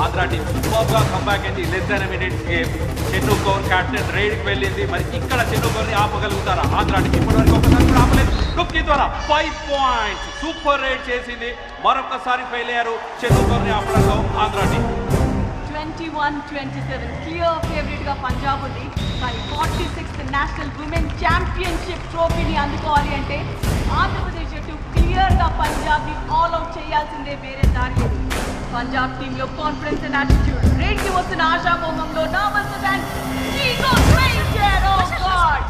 Andhra team super గా comeback అయింది. Less than minutes game. Chennu Kaur captain రైడ్కి వెళ్ళింది. మరి ఇక్కడ Chennu కౌర్ని ఆపగలుగుతారా Andhra team? ఇప్పటివరకు ఒకసారి కూడా ఆపలేదు. డుక్కి ద్వారా 5 పాయింట్స్ సూపర్ రైడ్ చేసింది. మరొకసారి ఫెయిల్ అయ్యారు Chennu కౌర్ని ఆపడంలో Andhra team. 21-27 clear favourite గా పంజాబ్ ఉంది. కానీ 46th నేషనల్ ఉమెన్ ఛాంపియన్షిప్ ట్రోఫీని అందుకోవాలి అంటే ఆంధ్రప్రదేశ్ జట్టు క్లియర్ గా పంజాబ్ ని ఆల్ అవుట్ చేయాల్సిందే, వేరే దారి లేదు. పంజాబ్ టీమ్ లో కాన్ఫిడెన్స్ అండ్ యాటిట్యూడ్, రేట్ కి వస్తున్న ఆశాభంగంలో nervousness and ego strain there. Oh God,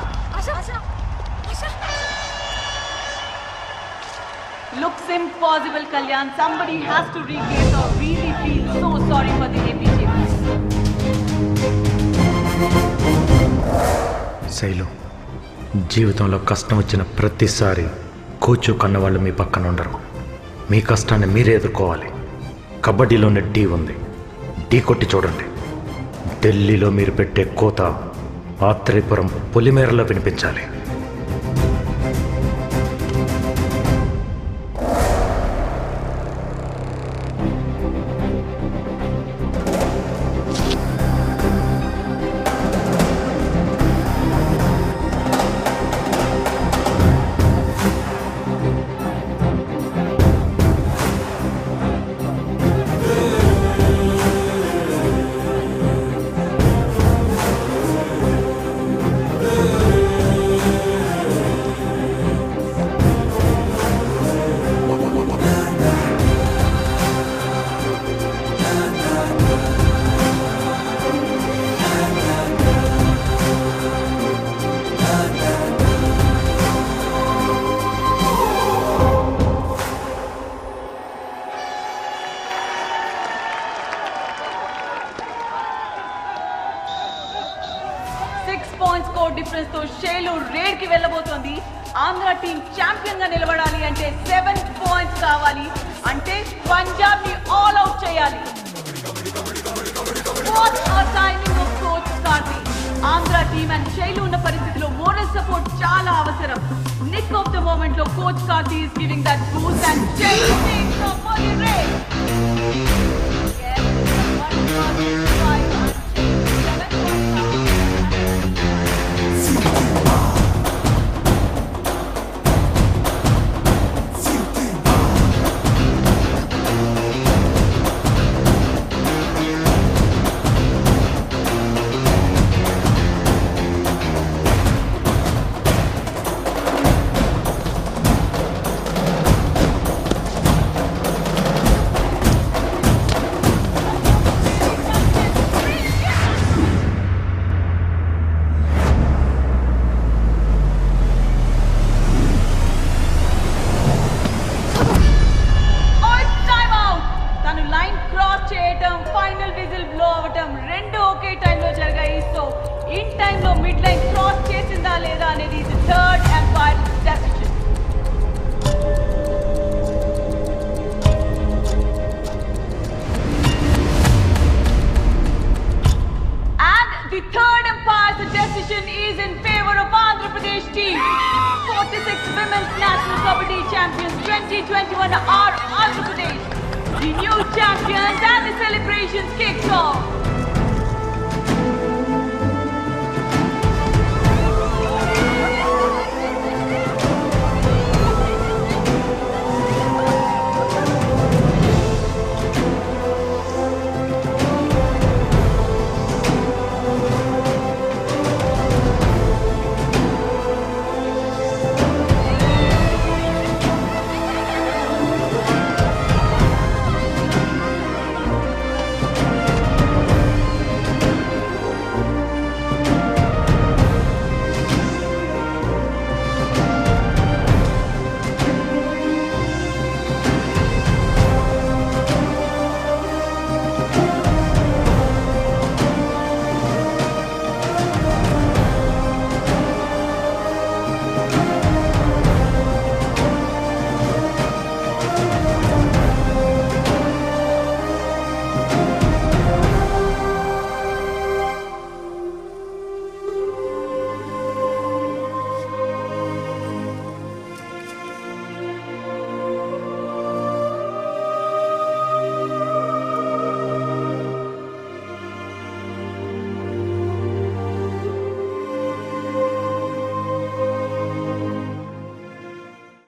looks impossible. Kalyan, somebody has to replace or really feel so sorry for the AP team. Shailu, జీవితంలో కష్టం వచ్చిన ప్రతిసారి కోచ్ కన్నవాళ్ళు మీ పక్కన ఉండరు. మీ కష్టాన్ని మీరే ఎదుర్కోవాలి. కబడ్డీలోనే ఢీ ఉంది, ఢీ కొట్టి చూడండి. ఢిల్లీలో మీరు పెట్టే కోత ఆత్రేయపురం పొలిమేరలో వినిపించాలి. డిఫరెన్స్ తో షేలు రేడ్ కి వెళ్ళబోతోంది. ఆంధ్ర టీం ఛాంపియన్ గా నిలబడాలి అంటే 7 పాయింట్స్ కావాలి. అంటే పంజాబ్ ని ఆల్ అవుట్ చేయాలి. What a timing of coach Karthi. Andhra team and Shelu ఉన్న పరిస్థితిలో మోరల్ సపోర్ట్ చాలా అవసరం. నిక్ ఆఫ్ ద మూమెంట్ లో coach Karthi is giving that boost and Shelu takes off for the raid. Champions 2021 are Andhra Pradesh. The new champions and the celebrations kicks off.